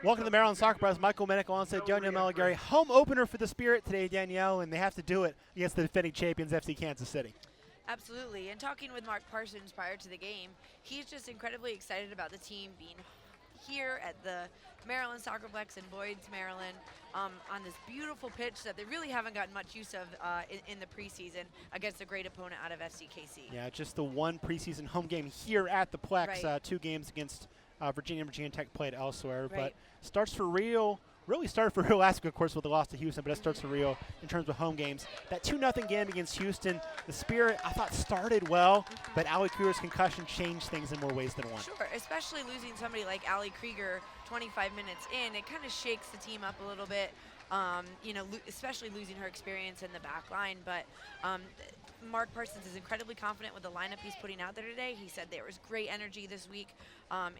Welcome to the Maryland SoccerPlex. Michael Minnick alongside Danielle Meligari. Home opener for the Spirit today, Danielle, and they have to do it against the defending champions, FC Kansas City. Absolutely. And talking with Mark Parsons prior to the game, he's just incredibly excited about the team being here at the Maryland SoccerPlex in Boyds, Maryland, on this beautiful pitch that they really haven't gotten much use of in the preseason against a great opponent out of FCKC. Yeah, just the one preseason home game here at the Plex. Right. 2 games against Virginia and Virginia Tech played elsewhere. Right. But starts for real. Really started for real last week, of course, with the loss to Houston, but it starts for real in terms of home games. That 2-0 game against Houston, the Spirit, I thought, started well, but Ali Krieger's concussion changed things in more ways than one. Sure, especially losing somebody like Ali Krieger 25 minutes in, it kind of shakes the team up a little bit, you know, especially losing her experience in the back line. But Mark Parsons is incredibly confident with the lineup he's putting out there today. He said there was great energy this week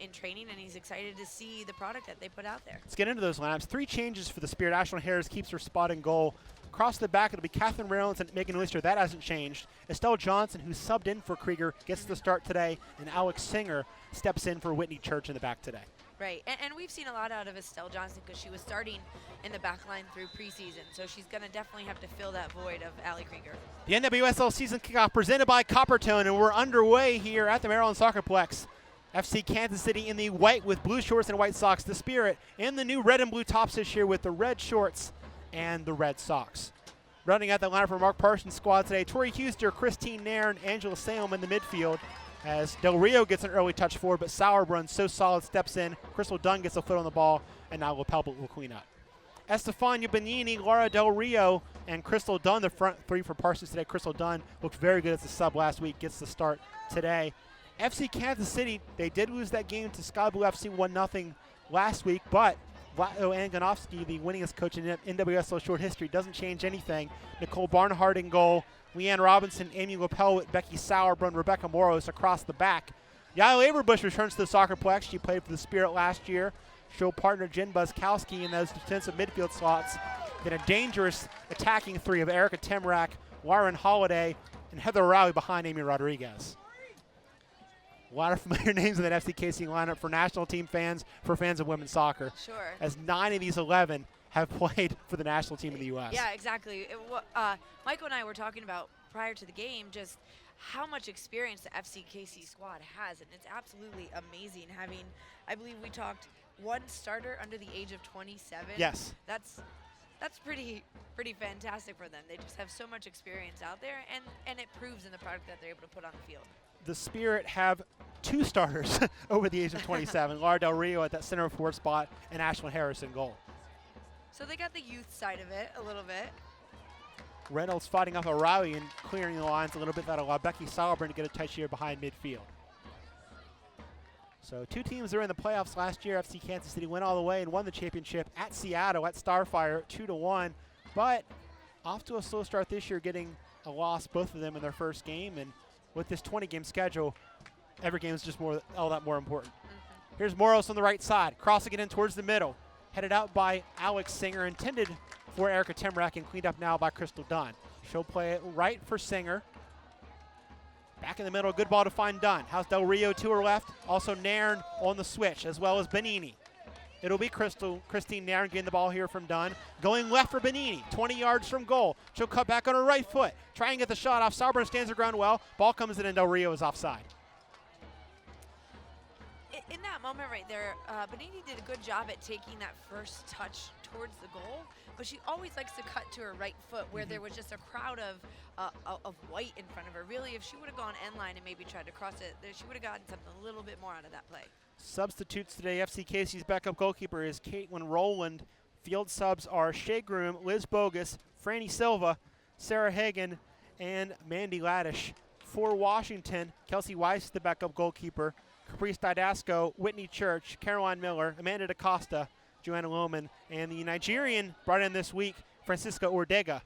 in training, and he's excited to see the product that they put out there. Let's get into those lineups. 3 changes for the Spirit. Ashlyn Harris keeps her spot in goal. Across the back, it'll be Catherine Reynolds and Megan Oyster. That hasn't changed. Estelle Johnson, who subbed in for Krieger, gets the start today, and Alex Singer steps in for Whitney Church in the back today. Right, and we've seen a lot out of Estelle Johnson because she was starting in the back line through preseason, so she's going to definitely have to fill that void of Ali Krieger. The NWSL season kickoff presented by Coppertone, and we're underway here at the Maryland SoccerPlex. FC Kansas City in the white with blue shorts and white socks. The Spirit in the new red and blue tops this year with the red shorts and the red socks. Running at the lineup for Mark Parsons' squad today, Tori Huster, Christine Nairn, Angela Salem in the midfield. As Del Rio gets an early touch forward, but Sauerbrunn, so solid, steps in. Crystal Dunn gets a foot on the ball, and now Lepelbelt will clean up. Estefania Benini, Laura Del Rio, and Crystal Dunn, the front 3 for Parsons today. Crystal Dunn looked very good as a sub last week, gets the start today. FC Kansas City, they did lose that game to Sky Blue FC 1-0 last week, but Vlado Anganovsky, the winningest coach in NWSL short history, doesn't change anything. Nicole Barnhart in goal. Leanne Robinson, Amy Lepelbelt, Becky Sauerbrunn, Rebecca Moros across the back. Yael Averbush returns to the SoccerPlex. She played for the Spirit last year. She'll partner Jen Buskowski in those defensive midfield slots. Then a dangerous attacking 3 of Erica Temrak, Lauren Holiday, and Heather Rowley behind Amy Rodriguez. A lot of familiar names in that FCKC lineup for national team fans, for fans of women's soccer. Sure. As 9 of these 11 have played for the national team in the U.S. Yeah, exactly. Michael and I were talking about prior to the game just how much experience the FCKC squad has, and it's absolutely amazing having, I believe we talked, 1 starter under the age of 27. Yes. That's pretty fantastic for them. They just have so much experience out there, and it proves in the product that they're able to put on the field. The Spirit have 2 starters over the age of 27. Laura Del Rio at that center forward spot, and Ashlyn Harris in goal. So they got the youth side of it a little bit. Reynolds fighting off O'Reilly and clearing the lines a little bit. That'll allow Becky Sauerbrunn to get a touch here behind midfield. So 2 teams that were in the playoffs last year. FC Kansas City went all the way and won the championship at Seattle at Starfire 2-1. But off to a slow start this year, getting a loss, both of them in their first game. And with this 20-game schedule, every game is just all that more important. Here's Moros on the right side, crossing it in towards the middle. Headed out by Alex Singer, intended for Erica Temrak, and cleaned up now by Crystal Dunn. She'll play it right for Singer. Back in the middle, good ball to find Dunn. How's Del Rio to her left? Also Nairn on the switch, as well as Benini. It'll be Christine Nairn getting the ball here from Dunn. Going left for Benini, 20 yards from goal. She'll cut back on her right foot. Try and get the shot off. Sauerbrunn stands her ground well. Ball comes in and Del Rio is offside. In that moment right there, Benini did a good job at taking that first touch towards the goal, but she always likes to cut to her right foot where there was just a crowd of white in front of her. Really, if she would have gone end line and maybe tried to cross it, she would have gotten something a little bit more out of that play. Substitutes today, FCKC's backup goalkeeper is Caitlin Rowland. Field subs are Shea Groom, Liz Bogus, Franny Silva, Sarah Hagan, and Mandy Laddish. For Washington, Kelsey Weiss, the backup goalkeeper, Caprice Didasco, Whitney Church, Caroline Miller, Amanda DaCosta, Joanna Lohman, and the Nigerian brought in this week, Francisca Ordega,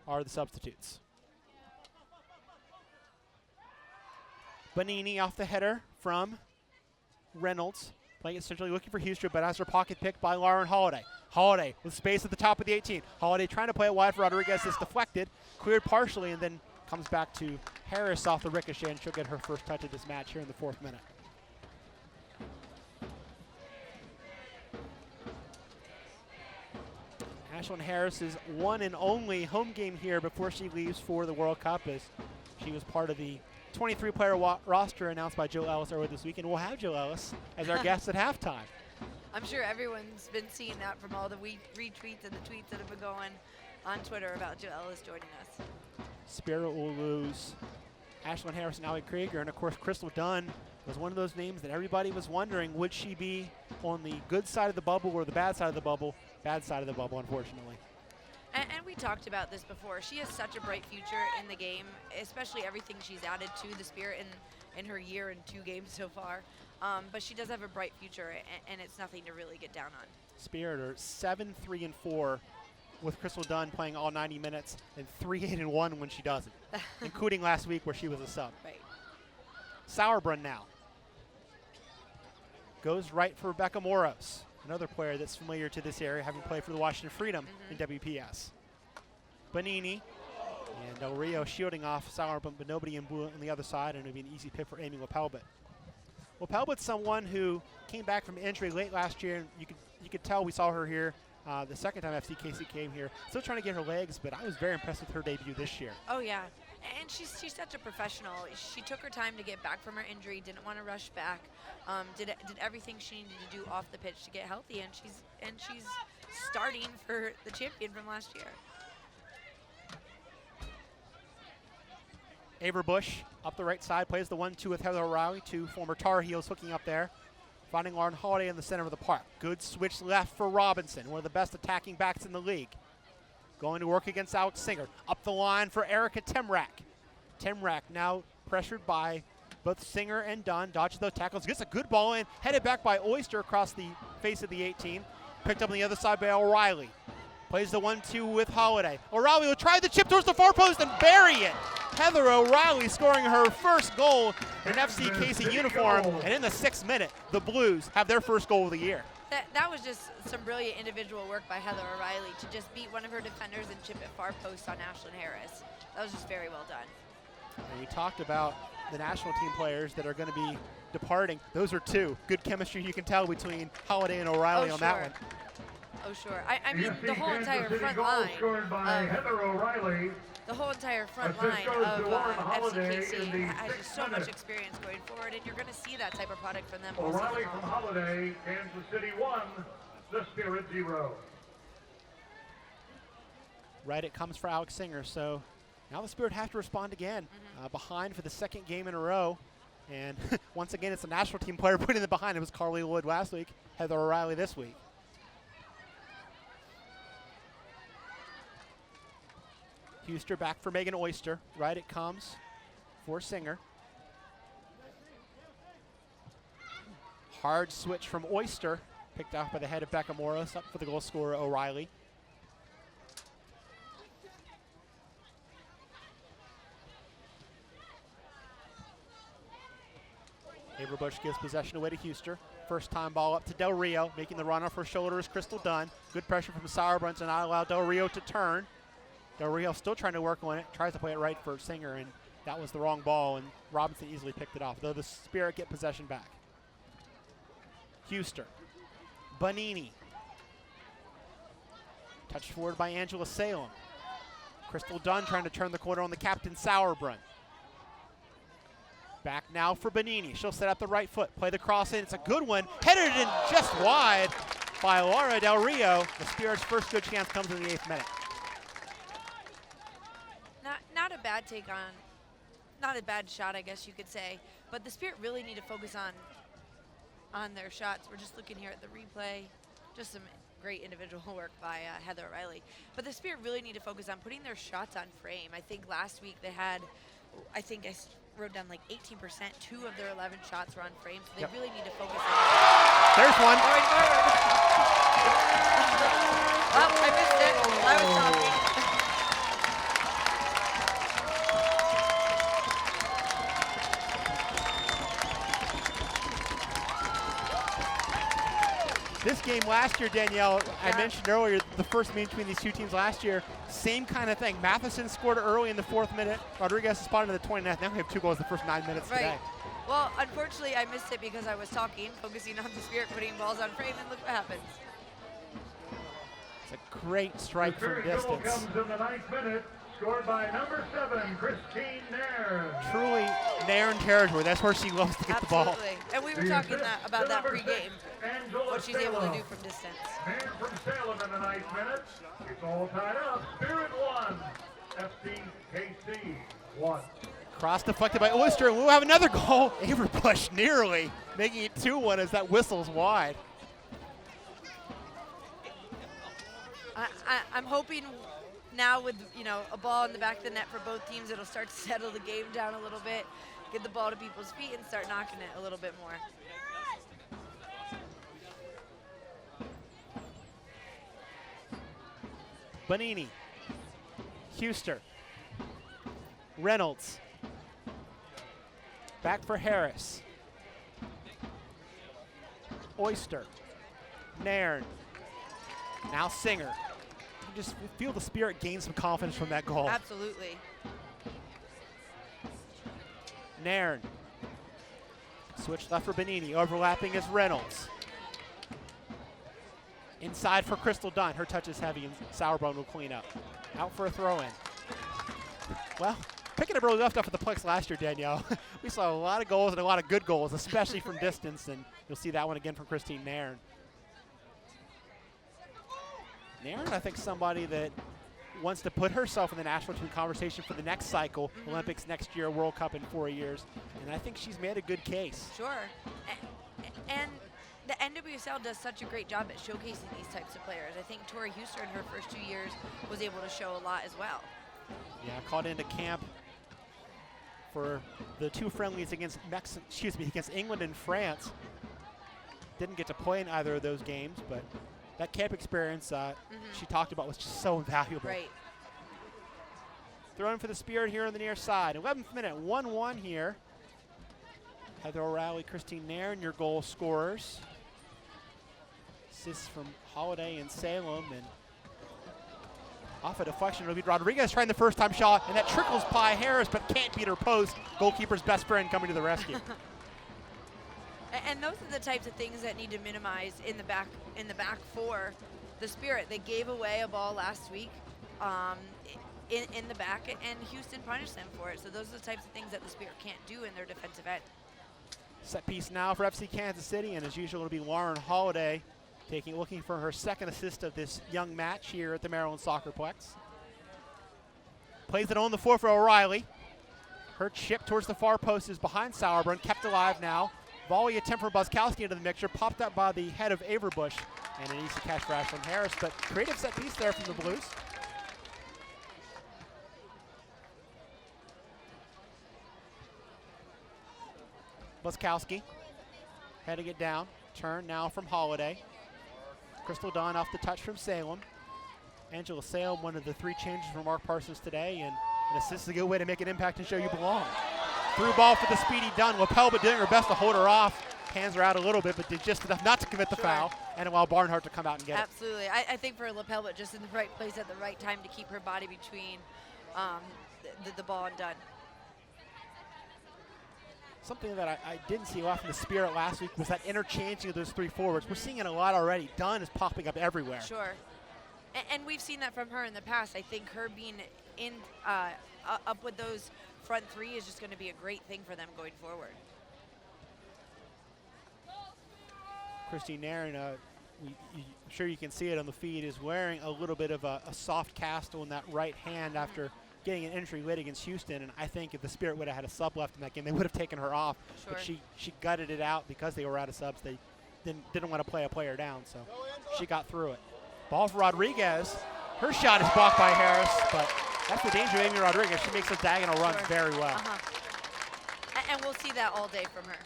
are the substitutes. Benini off the header from Reynolds. Playing it centrally, looking for Huster, but has her pocket picked by Lauren Holiday. Holiday with space at the top of the 18. Holiday trying to play it wide for Rodriguez. It's deflected, cleared partially, and then comes back to Harris off the ricochet, and she'll get her first touch of this match here in the 4th minute. Ashlyn Harris's one and only home game here before she leaves for the World Cup, as she was part of the 23-player roster announced by Joe Ellis earlier this week, and we'll have Joe Ellis as our guest at halftime. I'm sure everyone's been seeing that from all the retweets and the tweets that have been going on Twitter about Joe Ellis joining us. Spirit will lose Ashlyn Harris and Allie Krieger, and of course Crystal Dunn was one of those names that everybody was wondering, would she be on the good side of the bubble or the bad side of the bubble? Bad side of the bubble, unfortunately. And we talked about this before. She has such a bright future in the game, especially everything she's added to the Spirit in her year and 2 games so far. But she does have a bright future, and it's nothing to really get down on. Spirit are 7-3-4 with Crystal Dunn playing all 90 minutes, and 3-8-1 when she doesn't, including last week where she was a sub. Right. Sauerbrunn now goes right for Rebecca Moros, another player that's familiar to this area, having played for the Washington Freedom in WPS. Bonini and Del Rio shielding off Sauerbrunn, but nobody in blue on the other side, and it'll be an easy pick for Amy Wapelbit. Wapelbit's someone who came back from injury late last year, and you could tell we saw her here the second time FCKC came here. Still trying to get her legs, but I was very impressed with her debut this year. Oh, yeah. And she's such a professional. She took her time to get back from her injury, didn't want to rush back, did everything she needed to do off the pitch to get healthy, and she's starting for the champion from last year. Aver Bush up the right side, plays the 1-2 with Heather O'Reilly, 2 former Tar Heels hooking up there. Finding Lauren Holiday in the center of the park. Good switch left for Robinson, one of the best attacking backs in the league. Going to work against Alex Singer. Up the line for Erica Timrak. Timrak now pressured by both Singer and Dunn. Dodges those tackles. Gets a good ball in. Headed back by Oyster across the face of the 18. Picked up on the other side by O'Reilly. Plays the 1-2 with Holiday. O'Reilly will try the chip towards the far post and bury it. Heather O'Reilly scoring her first goal in an FCKC uniform. And in the 6th minute, the Blues have their first goal of the year. That was just some brilliant individual work by Heather O'Reilly to just beat one of her defenders and chip it far post on Ashlyn Harris. That was just very well done. And we talked about the national team players that are going to be departing. Those are 2. Good chemistry you can tell between Holiday and O'Reilly on that one. Oh, sure. I mean, the whole entire front line of FCKC has just so much experience going forward, and you're going to see that type of product from them all season O'Reilly from long. Holiday, Kansas City 1, the Spirit 0. Right, it comes for Alex Singer, so now the Spirit have to respond again. Behind for the 2nd game in a row, and once again it's a national team player putting it behind. It was Carly Wood last week, Heather O'Reilly this week. Huster back for Megan Oyster. Right, it comes for Singer. Hard switch from Oyster, picked off by the head of Becca Morris, up for the goal scorer O'Reilly. Aver Bush gives possession away to Huster. First time ball up to Del Rio, making the run off her shoulder is Crystal Dunn. Good pressure from Sauerbrunn to not allow Del Rio to turn. Del Rio still trying to work on it, tries to play it right for Singer, and that was the wrong ball, and Robinson easily picked it off, though the Spirit get possession back. Huster. Bonini. Touched forward by Angela Salem. Crystal Dunn trying to turn the corner on the captain, Sauerbrunn. Back now for Bonini. She'll set up the right foot, play the cross in. It's a good one. Headed in just wide by Laura Del Rio. The Spirit's first good chance comes in the 8th minute. Not a bad take on, not a bad shot, I guess you could say. But the Spirit really need to focus on their shots. We're just looking here at the replay. Just some great individual work by Heather O'Reilly. But the Spirit really need to focus on putting their shots on frame. I think last week they had, I think I wrote down like 18%. 2 of their 11 shots were on frame. So they really need to focus on it. There's one. Going forward. Oh, I missed it. I was talking. This game last year, Danielle, I mentioned earlier, the first meeting between these 2 teams last year, same kind of thing. Matheson scored early in the 4th minute. Rodriguez spotted in the 29th. Now we have 2 goals in the first 9 minutes today. Well, unfortunately, I missed it because I was talking, focusing on the Spirit, putting balls on frame, and look what happens. It's a great strike The from Spirit goal distance. comes in the 9th minute, scored by number 7, Christine Nairn. Truly Nairn territory. That's where she loves to get the ball. Absolutely. And we were The talking assist about to that number 6, pregame, Angela what she's able to Salem. do from distance. Nairn from Salem in the 9th minute. It's all tied up. Spirit 1, FCKC 1. Cross deflected by Oyster, and we'll have another goal. Averbush nearly making it 2-1 as that whistles wide. I'm hoping now with a ball in the back of the net for both teams, it'll start to settle the game down a little bit, get the ball to people's feet, and start knocking it a little bit more. Bonini, Huster, Reynolds, back for Harris, Oyster, Nairn, now Singer. You just feel the Spirit gain some confidence from that goal. Absolutely. Nairn, switch left for Bonini, overlapping is Reynolds. Inside for Crystal Dunn. Her touch is heavy, and Sauerbrunnen will clean up. Out for a throw-in. Well, picking up really left off at the Plex last year, Danielle. We saw a lot of goals and a lot of good goals, especially from distance, and you'll see that one again from Christine Nairn. Nairn, I think, somebody that wants to put herself in the national team conversation for the next cycle, Olympics next year, World Cup in 4 years, and I think she's made a good case. Sure. And the NWSL does such a great job at showcasing these types of players. I think Tori Huster in her first 2 years was able to show a lot as well. Yeah, called into camp for the 2 friendlies against against England and France. Didn't get to play in either of those games, but that camp experience she talked about was just so invaluable. Right. Throwing for the Spirit here on the near side. 11th minute, 1-1 here. Heather O'Reilly, Christine Nairn, your goal scorers. Assists from Holiday and Salem, and off a deflection, it'll be Rodriguez trying the first time shot, and that trickles by Harris, but can't beat her post. Goalkeeper's best friend coming to the rescue. And those are the types of things that need to minimize in the back for the Spirit. They gave away a ball last week in the back, and Houston punished them for it. So those are the types of things that the Spirit can't do in their defensive end. Set piece now for FC Kansas City, and as usual, it'll be Lauren Holiday looking for her second assist of this young match here at the Maryland SoccerPlex. Plays it on the floor for O'Reilly. Her chip towards the far post is behind Sauerbrunnen, kept alive now. Volley attempt from Buskowski into the mixture, popped up by the head of Averbush, and an easy catch for Ashlyn Harris, but creative set piece there from the Blues. Buskowski heading it down, turn now from Holiday. Crystal Dunn off the touch from Salem. Angela Salem, one of the 3 changes from Mark Parsons today, and an assist is a good way to make an impact and show you belong. Through ball for the speedy Dunn. Lapelba doing her best to hold her off. Hands her out a little bit, but did just enough not to commit the foul, and allow Barnhart to come out and get Absolutely. I think for Lapelba, just in the right place at the right time to keep her body between the ball and Dunn. Something that I didn't see a lot from the Spirit last week was that interchanging of those 3 forwards. We're seeing it a lot already. Dunn is popping up everywhere. Sure. And we've seen that from her in the past. I think her being in up with those front 3 is just going to be a great thing for them going forward. Christine Nairn, I'm sure you can see it on the feed, is wearing a little bit of a soft cast on that right hand after getting an injury late against Houston, and I think if the Spirit would have had a sub left in that game, they would have taken her off. Sure. But she gutted it out because they were out of subs. They didn't want to play a player down, so she got through it. Ball for Rodriguez. Her shot is blocked by Harris, but that's the danger of Amy Rodriguez. She makes those diagonal runs very well. And we'll see that all day from her.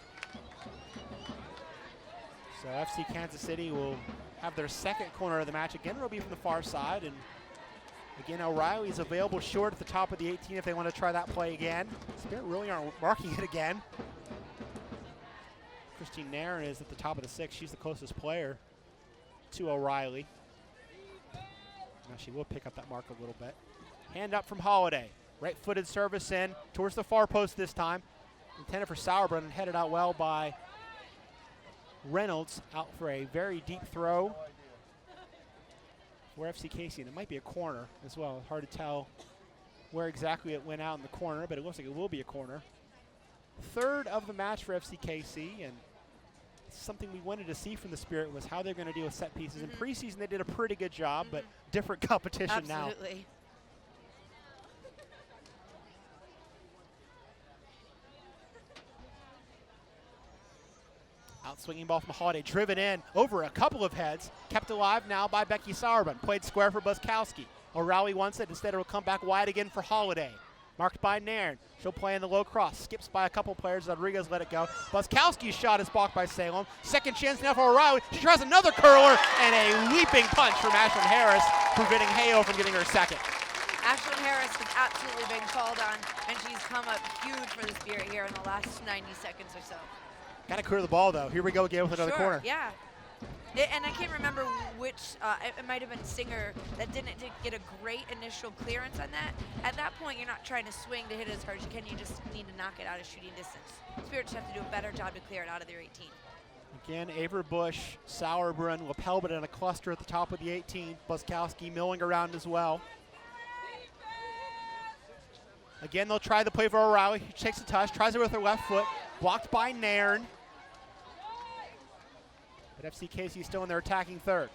So FC Kansas City will have their second corner of the match. Again, it'll be from the far side, and again, O'Reilly's available short at the top of the 18 if they want to try that play again. Spirit really aren't marking it again. Christine Nairn is at the top of the 6. She's the closest player to O'Reilly. Now she will pick up that mark a little bit. Hand up from Holiday. Right-footed service in towards the far post this time. Intended for Sauerbrunnen, headed out well by Reynolds, out for a very deep throw. for FC Casey, and it might be a corner as well. Hard to tell where exactly it went out in the corner, but it looks like it will be a corner. Third of the match for FC Casey, and something we wanted to see from the Spirit was how they're going to deal with set pieces. In preseason, they did a pretty good job, but different competition now. Absolutely. Out swinging ball from Holiday, driven in over a couple of heads, kept alive now by Becky Sauerbrunn. Played square for Buskowski. O'Reilly wants it, instead it'll come back wide again for Holiday. Marked by Nairn. She'll play in the low cross. Skips by a couple players. Rodriguez let it go. Buskowski's shot is blocked by Salem. Second chance now for O'Reilly. She tries another curler and a leaping punch from Ashlyn Harris, preventing Hayo from getting her second. Ashlyn Harris has absolutely been called on, and she's come up huge for the Spirit here in the last 90 seconds or so. Got to clear the ball, though. Here we go again with another corner. Yeah. And I can't remember which, it might have been Singer that didn't get a great initial clearance on that. At that point, you're not trying to swing to hit it as hard as you can. You just need to knock it out of shooting distance. Spirit just have to do a better job to clear it out of their 18. Again, Averbush, Sauerbrunn, Lapelbit in a cluster at the top of the 18. Buskowski milling around as well. Again, they'll try the play for O'Reilly. She takes a touch, tries it with her left foot. Blocked by Nairn. But FC Casey still in their attacking third.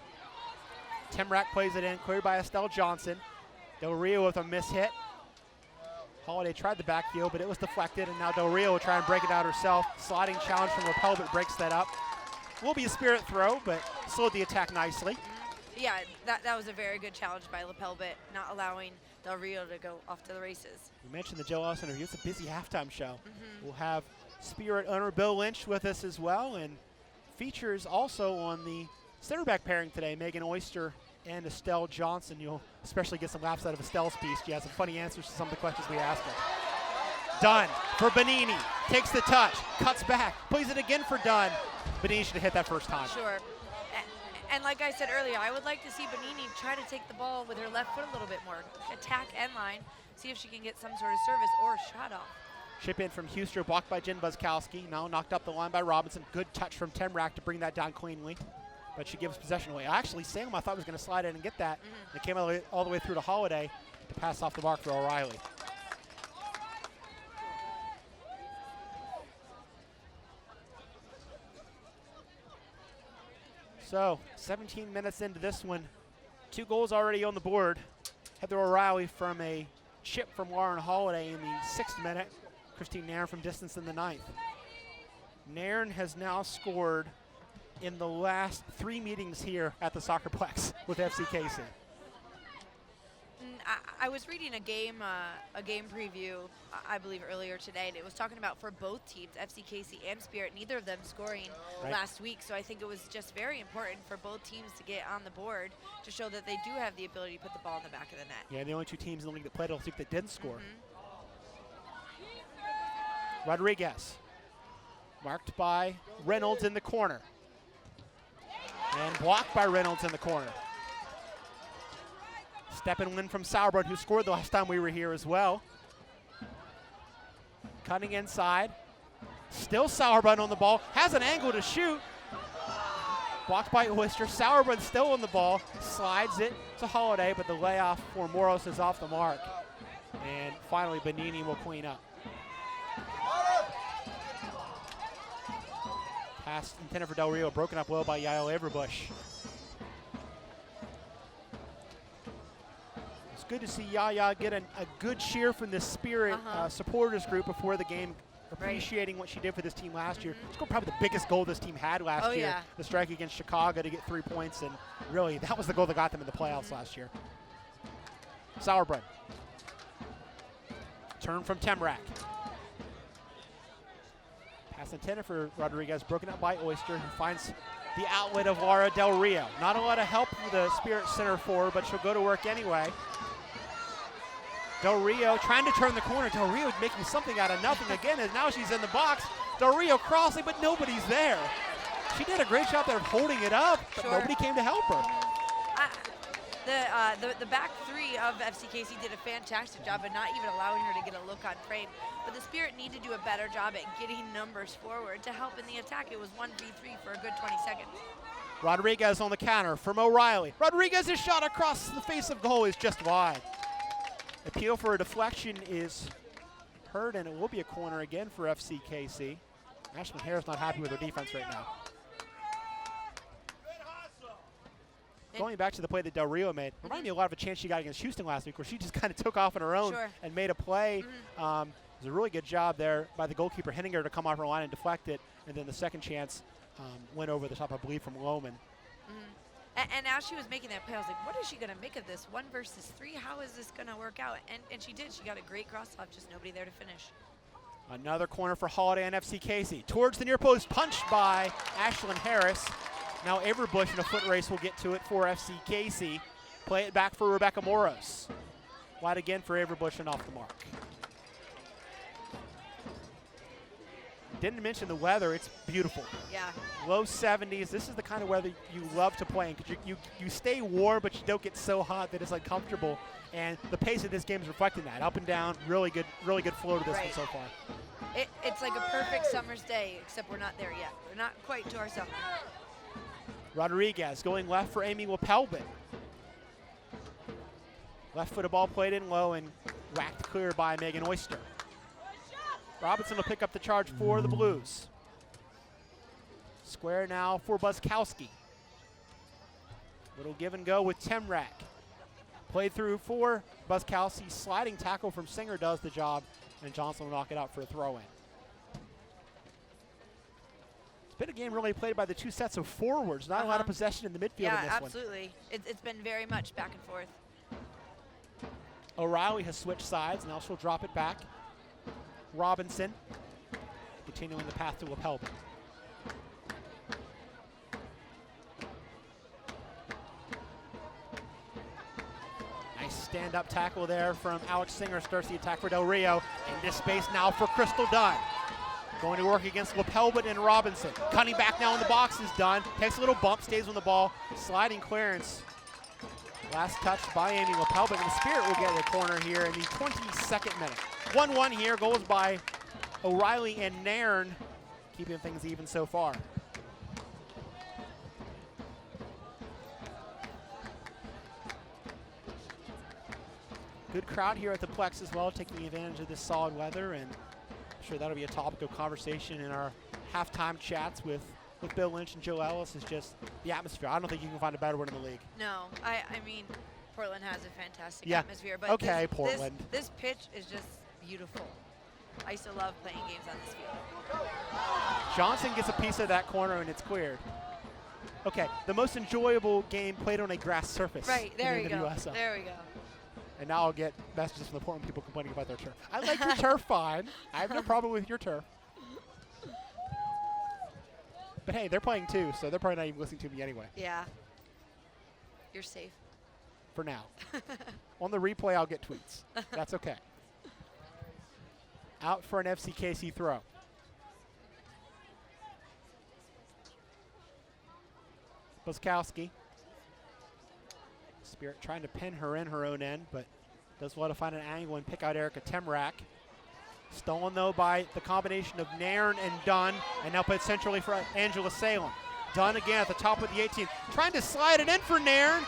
Temrak plays it in, cleared by Estelle Johnson. Del Rio with a mishit. Holiday tried the back heel, but it was deflected, and now Del Rio will try and break it out herself. Sliding challenge from Lapelbit breaks that up. Will be a Spirit throw, but slowed the attack nicely. Yeah, that was a very good challenge by Lapelbit, not allowing Del Rio to go off to the races. You mentioned the Joe Ellis interview. It's a busy halftime show. We'll have Spirit owner Bill Lynch with us as well, and features also on the center back pairing today, Megan Oyster and Estelle Johnson. You'll especially get some laughs out of Estelle's piece. She has some funny answers to some of the questions we asked her. Dunn for Benini, takes the touch, cuts back, plays it again for Dunn. Benini should have hit that first time. Sure. And like I said earlier, I would like to see Benini try to take the ball with her left foot a little bit more. Attack end line, see if she can get some sort of service or shot off. Chip in from Huster, blocked by Jen Buskowski. Now knocked up the line by Robinson. Good touch from Temrak to bring that down cleanly. But she gives possession away. Actually, Salem, I thought, was going to slide in and get that. It came all the way through to Holiday to pass off the mark for O'Reilly. So, 17 minutes into this one. 2 goals already on the board. Heather O'Reilly from a chip from Lauren Holiday in the 6th minute. Christine Nairn from distance in the 9th. Nairn has now scored in the last 3 meetings here at the SoccerPlex with FC Casey. I was reading a game preview, I believe earlier today, and it was talking about for both teams, FC Casey and Spirit, neither of them scoring last week. So I think it was just very important for both teams to get on the board to show that they do have the ability to put the ball in the back of the net. Yeah, the only 2 teams in the league that played last week that didn't score. Rodriguez, marked by Reynolds in the corner. And blocked by Reynolds in the corner. Step and win from Sauerbrunn, who scored the last time we were here as well. Cutting inside. Still Sauerbrunn on the ball. Has an angle to shoot. Blocked by Oyster. Sauerbrunn still on the ball. Slides it to Holiday, but the layoff for Moros is off the mark. And finally, Benini will clean up. Pass intended for Del Rio, broken up well by Yael Averbush. It's good to see Yaya get a good cheer from the Spirit supporters group before the game, appreciating what she did for this team last year. It's probably the biggest goal this team had last year, the strike against Chicago to get 3 points, and really that was the goal that got them in the playoffs last year. Sauerbrunn. Turn from Temrak. Pass intended for Rodriguez, broken up by Oyster, who finds the outlet of Laura Del Rio. Not a lot of help for the Spirit center forward, but she'll go to work anyway. Del Rio trying to turn the corner. Del Rio making something out of nothing again, and now she's in the box. Del Rio crossing, but nobody's there. She did a great job there of holding it up, but nobody came to help her. The back 3 of FC Casey did a fantastic job of not even allowing her to get a look on frame. But the Spirit need to do a better job at getting numbers forward to help in the attack. It was 1v3 for a good 20 seconds. Rodriguez on the counter from O'Reilly. Rodriguez's shot across the face of goal is just wide. Appeal for a deflection is heard, and it will be a corner again for FCKC. Ashlyn Harris not happy with her defense right now. Going back to the play that Del Rio made, reminded me a lot of a chance she got against Houston last week where she just kind of took off on her own and made a play. It was a really good job there by the goalkeeper Henninger to come off her line and deflect it, and then the second chance went over the top, I believe, from Lohman. And as she was making that play, I was like, what is she going to make of this? 1 versus 3, how is this going to work out? And she did. She got a great cross-off, just nobody there to finish. Another corner for Holiday and FCKC. Towards the near post, punched by Ashlyn Harris. Now Averbush in a foot race will get to it for FCKC. Play it back for Rebecca Moros. Wide again for Averbush and off the mark. Didn't mention the weather, it's beautiful. Yeah. Low 70s, this is the kind of weather you love to play in because you stay warm but you don't get so hot that it's uncomfortable. And the pace of this game is reflecting that. Up and down, really good flow to this one so far. It's like a perfect summer's day, except we're not there yet. We're not quite to our summer. Rodriguez going left for Amy Wapelbin. Left foot of ball played in low and whacked clear by Megan Oyster. Robinson will pick up the charge for the Blues. Square now for Buskowski. Little give and go with Temrak. Played through for Buskowski. Sliding tackle from Singer does the job, and Johnson will knock it out for a throw-in. It's been a game really played by the two sets of forwards. Not a lot of possession in the midfield in this one. Yeah, absolutely. It's been very much back and forth. O'Reilly has switched sides. Now she'll drop it back. Robinson continuing the path to Wapelbin. Nice stand-up tackle there from Alex Singer. Starts the attack for Del Rio. Into space now for Crystal Dunn. Going to work against Wapelbin and Robinson. Cutting back now in the box is Dunn. Takes a little bump, stays on the ball. Sliding clearance. Last touch by Amy Wapelbin. And the Spirit will get a corner here in the 22nd minute. 1-1 here. Goals by O'Reilly and Nairn, keeping things even so far. Good crowd here at the Plex as well, taking advantage of this solid weather, and I'm sure that'll be a topic of conversation in our halftime chats with Bill Lynch and Joe Ellis. Is just the atmosphere. I don't think you can find a better one in the league. No, I mean, Portland has a fantastic atmosphere, but Portland. This pitch is just beautiful. I used to love playing games on this field. Johnson gets a piece of that corner and it's cleared. Okay, the most enjoyable game played on a grass surface. Right, there in we the go. WSL. There we go. And now I'll get messages from the Portland people complaining about their turf. I like your turf fine. I have no problem with your turf. But hey, they're playing too, so they're probably not even listening to me anyway. Yeah. You're safe. For now. On the replay, I'll get tweets. That's okay. Out for an FCKC throw. Buskowski. Spirit trying to pin her in her own end, but does well to find an angle and pick out Erica Temrak. Stolen, though, by the combination of Nairn and Dunn, and now played centrally for Angela Salem. Dunn again at the top of the 18, trying to slide it in for Nairn,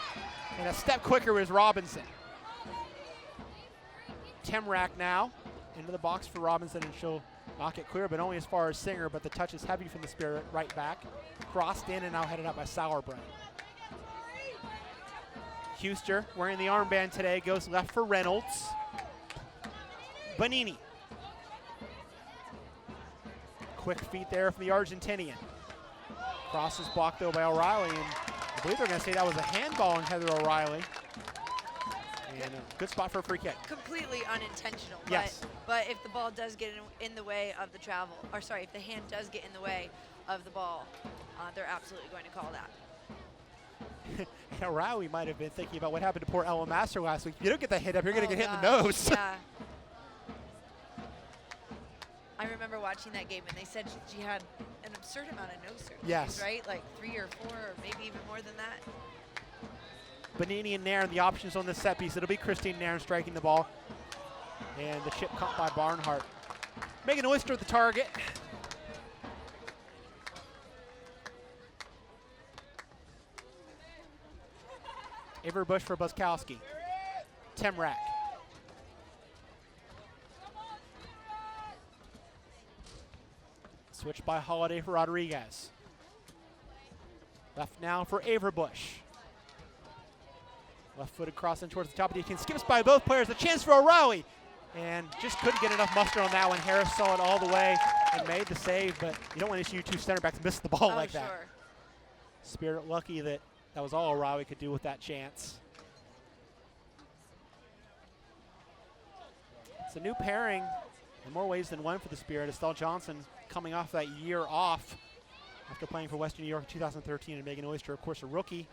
and a step quicker is Robinson. Temrak now into the box for Robinson, and she'll knock it clear, but only as far as Singer, but the touch is heavy from the Spirit right back. Crossed in and now headed up by Sauerbrunn. Huster wearing the armband today goes left for Reynolds. Bonini. Quick feet there from the Argentinian. Cross is blocked though by O'Reilly, and I believe they're going to say that was a handball on Heather O'Reilly. And a good spot for a free kick. Completely unintentional. Yes. But if the ball does get in the way of the travel, or sorry, if the hand does get in the way of the ball, they're absolutely going to call that. O'Reilly might have been thinking about what happened to poor Ella Master last week. If you don't get that hit up, you're going to get hit in the nose. Yeah. I remember watching that game, and they said she had an absurd amount of nose surgeries, yes. Right? Like 3 or 4, or maybe even more than that. Bonini and Nairn, the options on this set piece. It'll be Christine Nairn striking the ball. And the chip caught by Barnhart. Megan Oyster at the target. Avery Bush for Buskowski. Temrak. Switch by Holiday for Rodriguez. Left now for Averbush. Left-footed cross in towards the top of the 18. Skips by both players. A chance for O'Reilly. And just couldn't get enough muster on that one. Harris saw it all the way and made the save, but you don't want to see your two center backs miss the ball like that. Spirit lucky that that was all O'Reilly could do with that chance. It's a new pairing in more ways than one for the Spirit. Estelle Johnson coming off that year off after playing for Western New York in 2013, and Megan Oyster, of course, a rookie.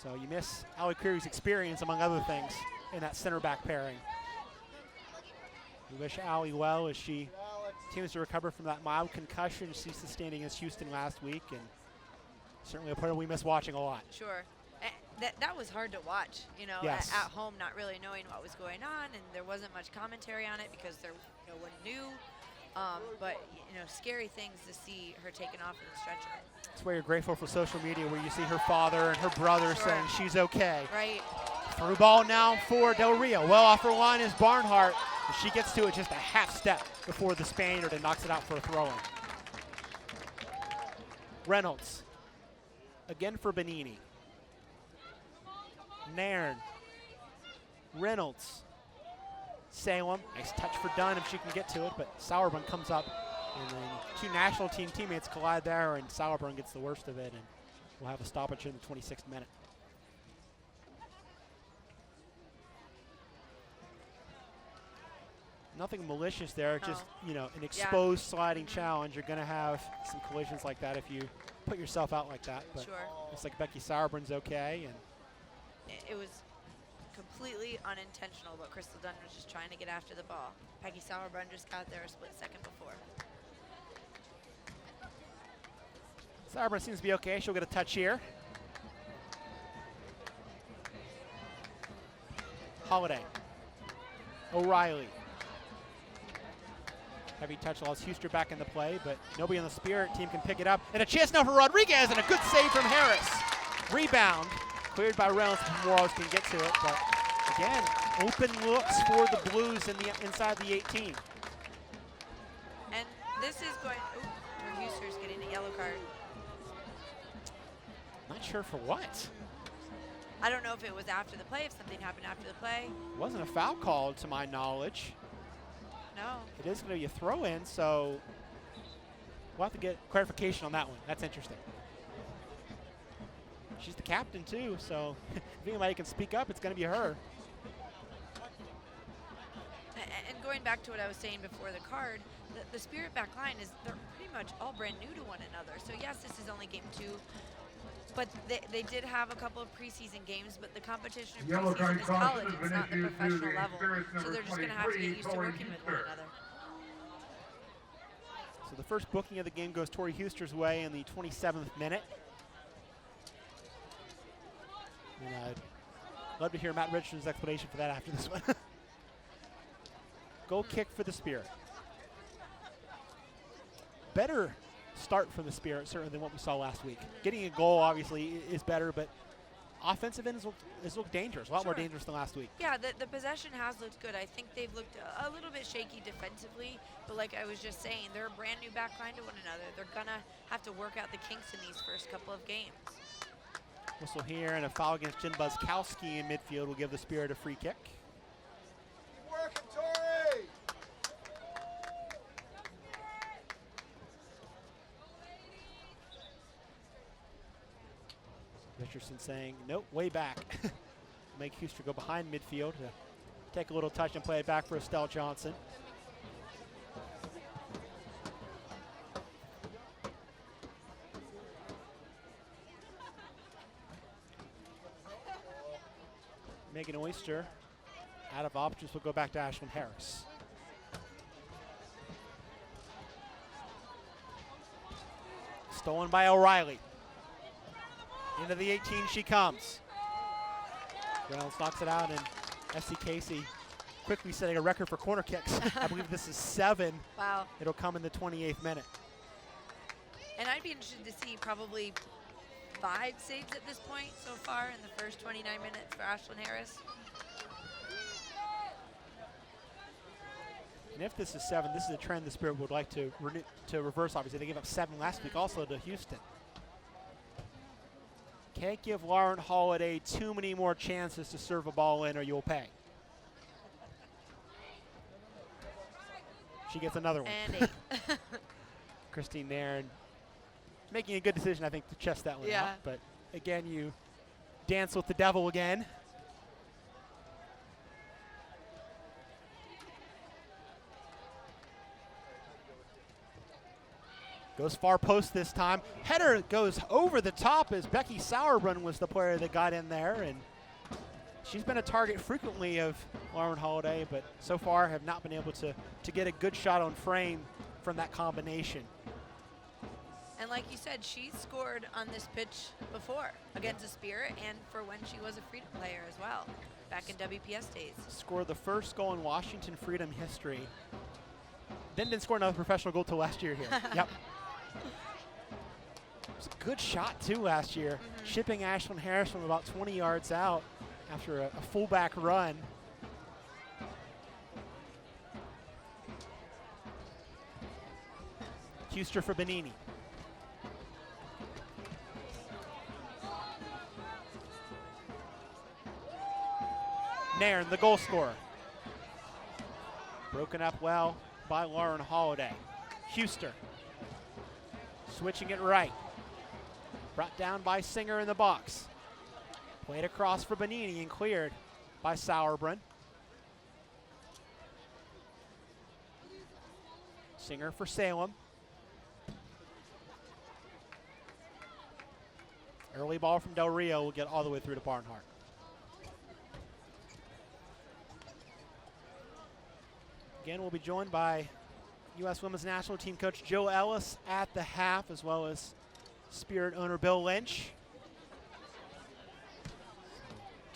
So you miss Allie Creary's experience, among other things, in that center back pairing. We wish Allie well as she continues to recover from that mild concussion she sustained against Houston last week, and certainly a player we miss watching a lot. Sure. That was hard to watch, you know, yes. at home, not really knowing what was going on, and there wasn't much commentary on it because no one knew. But, you know, scary things to see her taken off in the stretcher. That's why you're grateful for social media, where you see her father and her brother saying she's okay. Right. Through ball now for Del Rio. Well off her line is Barnhart. She gets to it just a half step before the Spaniard and knocks it out for a throw-in. Reynolds. Again for Benini. Nairn. Reynolds. Salem. Nice touch for Dunn if she can get to it, but Sauerbrunn comes up. And then two national team teammates collide there, and Sauerbrunn gets the worst of it, and we'll have a stoppage in the 26th minute. Nothing malicious there, just, you know, an exposed sliding challenge. You're going to have some collisions like that if you put yourself out like that. But looks like Becky Sauerbrunn's okay. And it was completely unintentional, but Crystal Dunn was just trying to get after the ball. Peggy Sauerbrunn just got there a split second before. Sauerbrunn seems to be okay. She'll get a touch here. Holiday. O'Reilly. Heavy touch allows Huster back in the play, but nobody on the Spirit team can pick it up. And a chance now for Rodriguez, and a good save from Harris. Rebound, cleared by Reynolds. Morales can get to it, but again, open looks for the Blues in the inside the 18. And this is going, where Huster's getting a yellow card. Not sure for what. I don't know if it was after the play, if something happened after the play. Wasn't a foul called to my knowledge. No. It is going to be a throw-in, so we'll have to get clarification on that one. That's interesting. She's the captain, too, so if anybody can speak up, it's going to be her. And going back to what I was saying before the card, the Spirit back line they're pretty much all brand new to one another. So, yes, this is only game 2. But they did have a couple of preseason games, but the competition in preseason is college. It's not the professional level. So they're just going to have to get used to working with one another. So the first booking of the game goes Tori Huster's way in the 27th minute. And I'd love to hear Matt Richardson's explanation for that after this one. Goal kick for the Spirit. Better start from the Spirit, certainly, than what we saw last week. Getting a goal, obviously, is better, but offensive end has looked dangerous, a lot more dangerous than last week. Yeah, the possession has looked good. I think they've looked a little bit shaky defensively, but like I was just saying, they're a brand new backline to one another. They're going to have to work out the kinks in these first couple of games. Whistle here, and a foul against Jen Buskowski in midfield will give the Spirit a free kick. Keep working, Tori! Richardson saying, nope, way back. Make Huster go behind midfield to take a little touch and play it back for Estelle Johnson. Megan Oyster, out of options, will go back to Ashlyn Harris. Stolen by O'Reilly. Into the 18 she comes. Reynolds knocks it out, and FC Casey quickly setting a record for corner kicks. I believe this is 7. Wow. It'll come in the 28th minute. And I'd be interested to see probably 5 saves at this point so far in the first 29 minutes for Ashlyn Harris. And if this is 7, this is a trend the Spirit would like to reverse. Obviously, they gave up 7 last week also to Houston. Can't give Lauren Holiday too many more chances to serve a ball in or you'll pay. She gets another one. And 8. Christine Nairn making a good decision, I think, to chest that one out. But again, you dance with the devil again. Goes far post this time. Header goes over the top as Becky Sauerbrunn was the player that got in there. And she's been a target frequently of Lauren Holiday, but so far have not been able to get a good shot on frame from that combination. And like you said, she's scored on this pitch before against the Spirit and for when she was a Freedom player as well, back in WPS days. Scored the first goal in Washington Freedom history. Then didn't score another professional goal till last year here. Yep. It was a good shot too last year, shipping Ashlyn Harris from about 20 yards out after a fullback run. Huster for Benini. Nairn, the goal scorer. Broken up well by Lauren Holiday. Huster switching it right. Brought down by Singer in the box. Played across for Benini and cleared by Sauerbrunn. Singer for Salem. Early ball from Del Rio will get all the way through to Barnhart. Again, we'll be joined by U.S. Women's National Team coach Jill Ellis at the half, as well as Spirit owner Bill Lynch.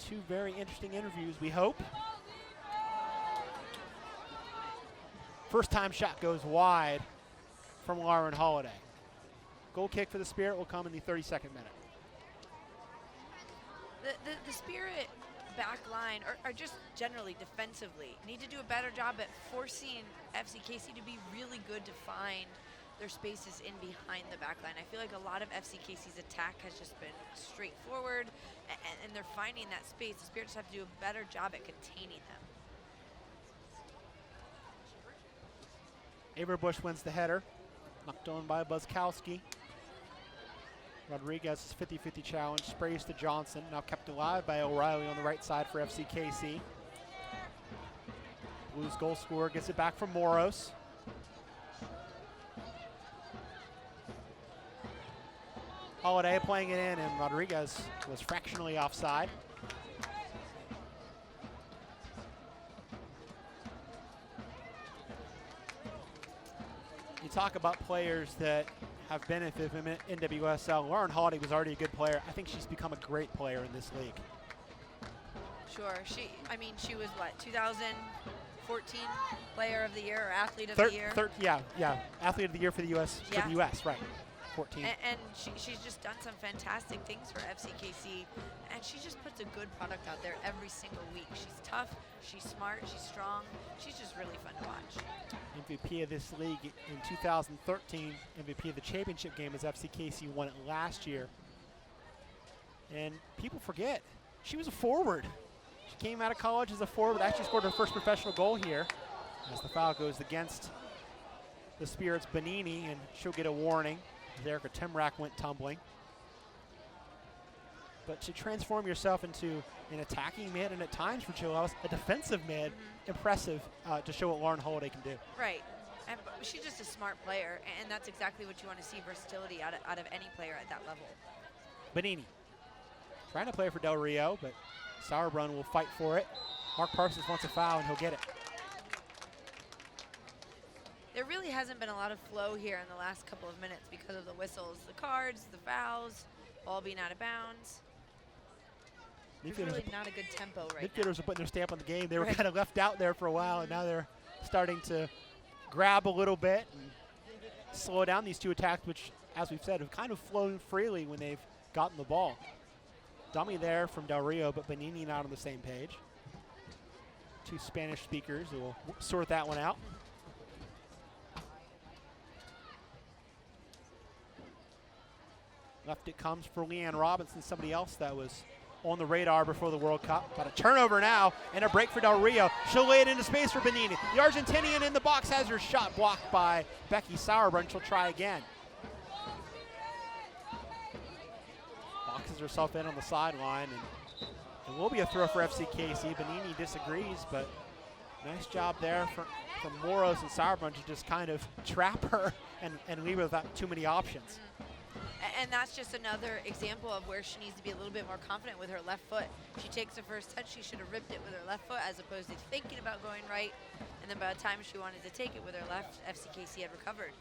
Two very interesting interviews, we hope. First time shot goes wide from Lauren Holiday. Goal kick for the Spirit will come in the 32nd minute. The Spirit back line, or just generally defensively, need to do a better job at forcing FCKC to be really good to find their spaces in behind the back line. I feel like a lot of FCKC's attack has just been straightforward, and they're finding that space. The Spirit just have to do a better job at containing them. Averbush wins the header, knocked on by Buzzkowski. Rodriguez's 50-50 challenge sprays to Johnson, now kept alive by O'Reilly on the right side for FCKC. Blues goal scorer gets it back from Moros. Holiday playing it in, and Rodriguez was fractionally offside. You talk about players that have benefited from NWSL. Lauren Holiday was already a good player. I think she's become a great player in this league. Sure, she was what, 2014 Player of the Year or Athlete of the Year? Yeah, Athlete of the Year for the U.S. Yeah. For the U.S. Right, 14. And she's just done some fantastic things for FCKC, and she just puts a good product out there every single week. She's tough, she's smart, she's strong. She's just really fun to watch. MVP of this league in 2013, MVP of the championship game as FCKC won it last year. And people forget, she was a forward. She came out of college as a forward, actually scored her first professional goal here as the foul goes against the Spirit's Benini, and she'll get a warning as Erica Timrack went tumbling. But to transform yourself into an attacking mid, and at times for Jill Ellis, a defensive mid, impressive to show what Lauren Holiday can do. Right. And she's just a smart player, and that's exactly what you want to see, versatility out of any player at that level. Benini trying to play for Del Rio, but Sauerbrunn will fight for it. Mark Parsons wants a foul, and he'll get it. There really hasn't been a lot of flow here in the last couple of minutes because of the whistles, the cards, the fouls, ball being out of bounds. There's really not a good tempo right now. Midfielders are putting their stamp on the game. They were kind of left out there for a while, and now they're starting to grab a little bit and slow down these two attacks, which, as we've said, have kind of flown freely when they've gotten the ball. Dummy there from Del Rio, but Benini not on the same page. Two Spanish speakers who will sort that one out. Left it comes for Leanne Robinson, somebody else that was on the radar before the World Cup. But a turnover now and a break for Del Rio. She'll lay it into space for Benini. The Argentinian in the box has her shot blocked by Becky Sauerbrunn. She'll try again. Boxes herself in on the sideline, and it will be a throw for FCKC. Benini disagrees, but nice job there from Moros and Sauerbrunn to just kind of trap her and leave her without too many options. And that's just another example of where she needs to be a little bit more confident with her left foot. She takes the first touch, she should have ripped it with her left foot as opposed to thinking about going right. And then by the time she wanted to take it with her left, FCKC had recovered.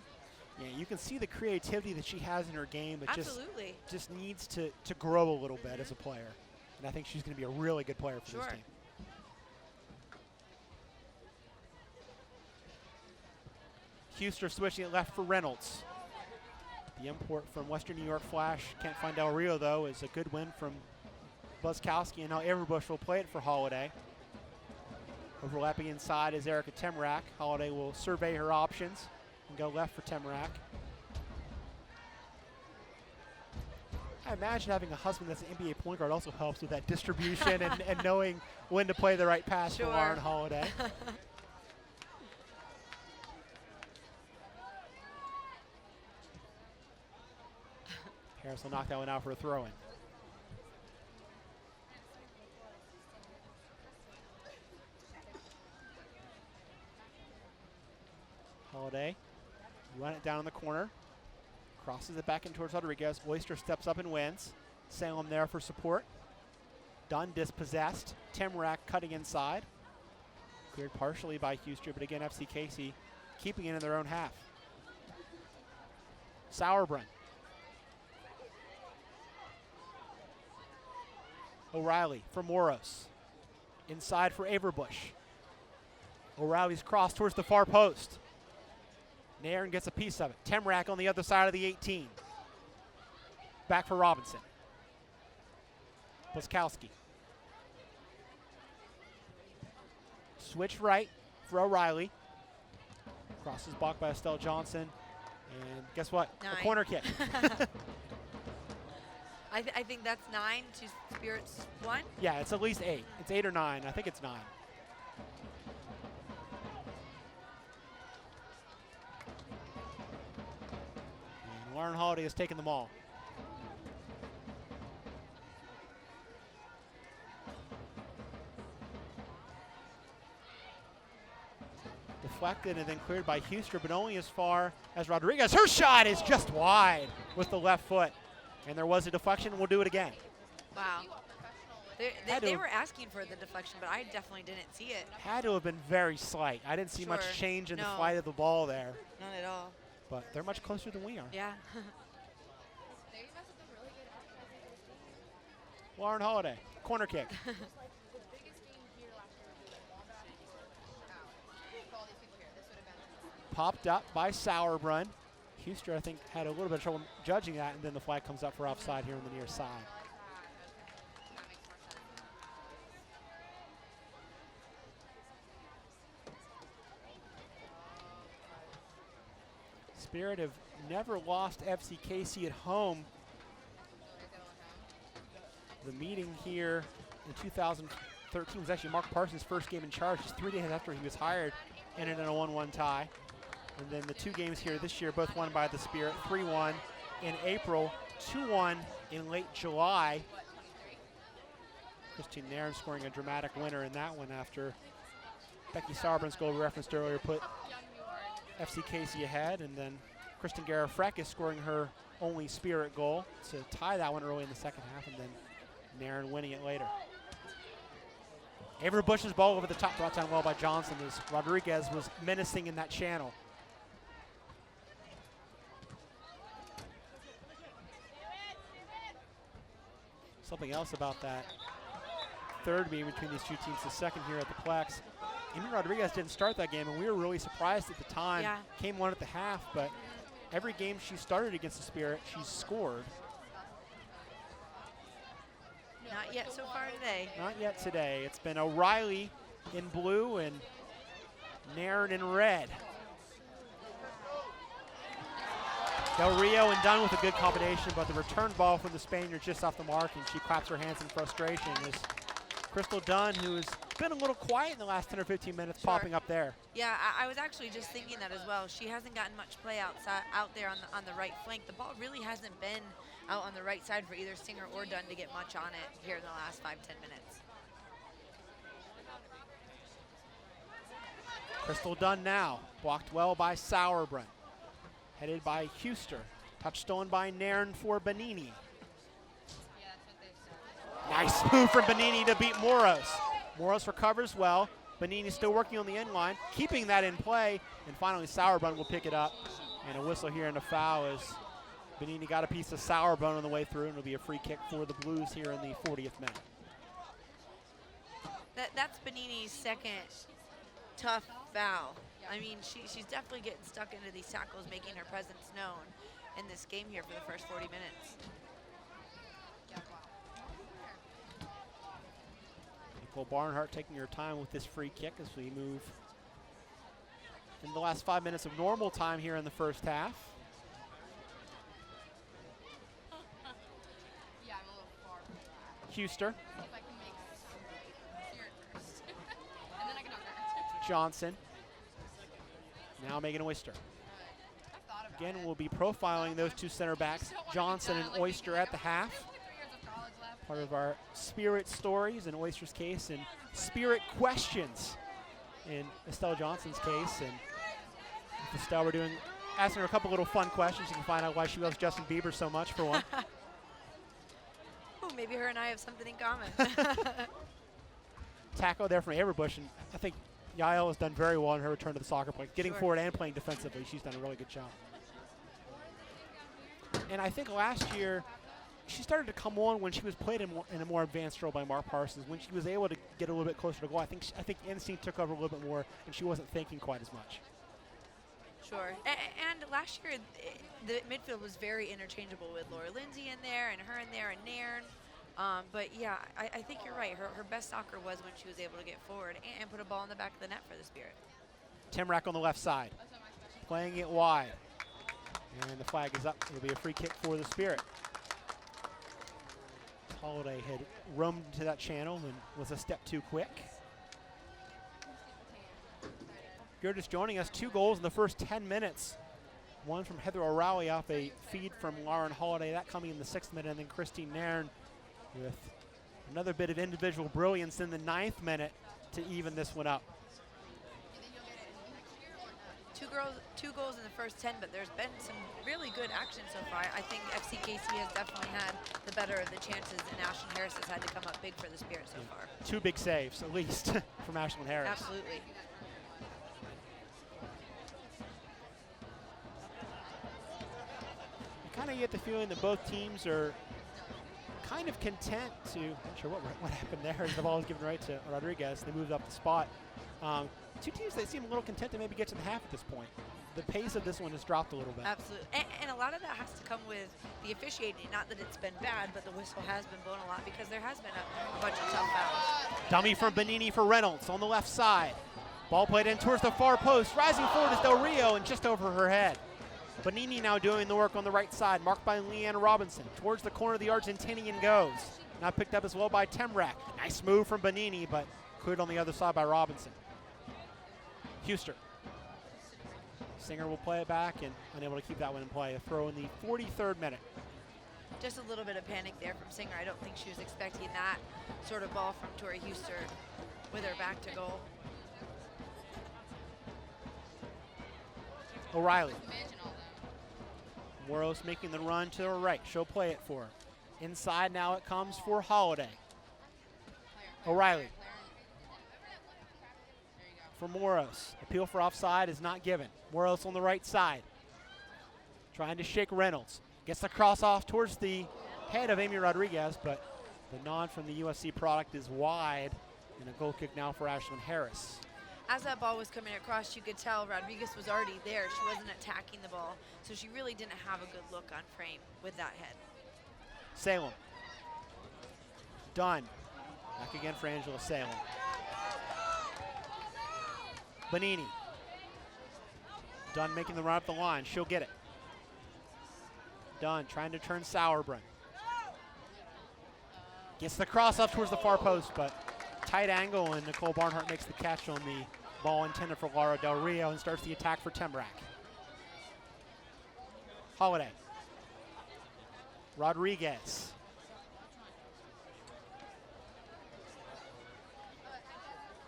Yeah, you can see the creativity that she has in her game, but Absolutely. just needs to grow a little bit as a player. And I think she's going to be a really good player for this team. Huster switching it left for Reynolds. The import from Western New York Flash, can't find Del Rio though, is a good win from Buskowski, and now Everbush will play it for Holiday. Overlapping inside is Erica Temrak. Holiday will survey her options and go left for Temrak. I imagine having a husband that's an NBA point guard also helps with that distribution and knowing when to play the right pass for Lauren Holiday. Harris will knock that one out for a throw-in. Holiday, run it down in the corner. Crosses it back in towards Rodriguez. Oyster steps up and wins. Salem there for support. Dunn dispossessed. Temrak cutting inside. Cleared partially by Huster, but again, FCKC keeping it in their own half. Sauerbrunn. O'Reilly for Moros. Inside for Averbush. O'Reilly's cross towards the far post. Nairn gets a piece of it. Temrak on the other side of the 18. Back for Robinson. Buskowski. Switch right for O'Reilly. Cross is blocked by Estelle Johnson. And guess what? 9. A corner kick. I think that's 9 to Spirit's 1. Yeah, it's at least 8. It's 8 or 9. I think it's 9. And Lauren Holiday has taken them all. Deflected and then cleared by Huster, but only as far as Rodriguez. Her shot is just wide with the left foot. And there was a deflection. We'll do it again. Wow. They were asking for the deflection, but I definitely didn't see it. Had to have been very slight. I didn't see much change in the flight of the ball there. None at all. But they're much closer than we are. Yeah. Lauren Holiday, corner kick. Popped up by Sauerbrunn. Huster, I think, had a little bit of trouble judging that, and then the flag comes up for offside here on the near side. Spirit have never lost FCKC at home. The meeting here in 2013 was actually Mark Parsons' first game in charge, just 3 days after he was hired, ended in a 1-1 tie. And then the 2 games here this year, both won by the Spirit, 3-1 in April, 2-1 in late July. Christine Nairn scoring a dramatic winner in that one after Becky Sauerbrunn's goal we referenced earlier put FCKC ahead, and then Kristen Garafrek is scoring her only Spirit goal to tie that one early in the second half, and then Nairn winning it later. Averbush's ball over the top, brought down well by Johnson as Rodriguez was menacing in that channel. Something else about that third meeting between these two teams, the second here at the Plex. Amy Rodriguez didn't start that game, and we were really surprised at the time. Yeah. Came one at the half, but every game she started against the Spirit, she's scored. Not yet so far today. Not yet today. It's been O'Reilly in blue and Nairn in red. Del Rio and Dunn with a good combination, but the return ball from the Spaniard just off the mark, and she claps her hands in frustration as Crystal Dunn, who has been a little quiet in the last 10 or 15 minutes, popping up there. Yeah, I was actually just thinking that as well. She hasn't gotten much play out there on the right flank. The ball really hasn't been out on the right side for either Singer or Dunn to get much on it here in the last 5-10 minutes. Crystal Dunn now, blocked well by Sauerbrunn. Headed by Huster, touch stolen by Nairn for Bonini. Nice move from Bonini to beat Moros. Moros recovers well. Bonini still working on the end line, keeping that in play, and finally Sauerbrunn will pick it up. And a whistle here and a foul as Bonini got a piece of Sauerbrunn on the way through, and it'll be a free kick for the Blues here in the 40th minute. That's Bonini's second tough foul. I mean, she's definitely getting stuck into these tackles, making her presence known in this game here for the first 40 minutes. Nicole Barnhart taking her time with this free kick as we move in the last 5 minutes of normal time here in the first half. Huster. Johnson. Now Megan Oyster. Again, we'll be profiling those two center backs, Johnson and Oyster, at the half. Part of our Spirit stories in Oyster's case, and Spirit questions in Estelle Johnson's case. And with Estelle, we're asking her a couple little fun questions. You can find out why she loves Justin Bieber so much, for one. Ooh, maybe her and I have something in common. Tackle there from Averbush, and I think Yael has done very well in her return to the SoccerPlex, getting forward and playing defensively. She's done a really good job. And I think last year, she started to come on when she was played in a more advanced role by Mark Parsons. When she was able to get a little bit closer to goal, I think instinct took over a little bit more, and she wasn't thinking quite as much. Sure. And last year, the midfield was very interchangeable with Laura Lindsay in there, and her in there, and Nairn. But yeah, I think you're right. Her best soccer was when she was able to get forward and put a ball in the back of the net for the Spirit. Timrack on the left side, playing it wide. And the flag is up. It'll be a free kick for the Spirit. Holiday had roamed into that channel and was a step too quick. If you're just joining us, 2 goals in the first 10 minutes. One from Heather O'Reilly off a feed from Lauren Holiday, that coming in the 6th minute, and then Christine Nairn with another bit of individual brilliance in the 9th minute to even this one up. Two goals in the first 10, but there's been some really good action so far. I think FCKC has definitely had the better of the chances, and Ashlyn Harris has had to come up big for the Spirit so far. 2 big saves, at least, from Ashlyn Harris. Absolutely. You kind of get the feeling that both teams are kind of content to, not sure what happened there. The ball was given right to Rodriguez. They moved up the spot. Two teams that seem a little content to maybe get to the half at this point. The pace of this one has dropped a little bit. Absolutely. And a lot of that has to come with the officiating. Not that it's been bad, but the whistle has been blown a lot because there has been a bunch of tough fouls. Dummy from Bonini for Reynolds on the left side. Ball played in towards the far post. Rising forward is Del Rio and just over her head. Bonini now doing the work on the right side, marked by Leanne Robinson. Towards the corner, the Argentinian goes. Now picked up as well by Temrak. Nice move from Bonini, but cleared on the other side by Robinson. Huster. Singer will play it back and unable to keep that one in play. A throw in the 43rd minute. Just a little bit of panic there from Singer. I don't think she was expecting that sort of ball from Tori Huster with her back to goal. O'Reilly. Moros making the run to her right. She'll play it for her. Inside now it comes for Holiday. O'Reilly. For Moros. Appeal for offside is not given. Moros on the right side. Trying to shake Reynolds. Gets the cross off towards the head of Amy Rodriguez, but the nod from the USC product is wide, and a goal kick now for Ashlyn Harris. As that ball was coming across, you could tell Rodriguez was already there. She wasn't attacking the ball, so she really didn't have a good look on frame with that head. Salem. Dunn. Back again for Angela Salem. Bonini. Dunn making the run up the line. She'll get it. Dunn trying to turn Sauerbrunn. Gets the cross up towards the far post, but tight angle, and Nicole Barnhart makes the catch on the ball intended for Laura Del Rio and starts the attack for Temrak. Holiday. Rodriguez.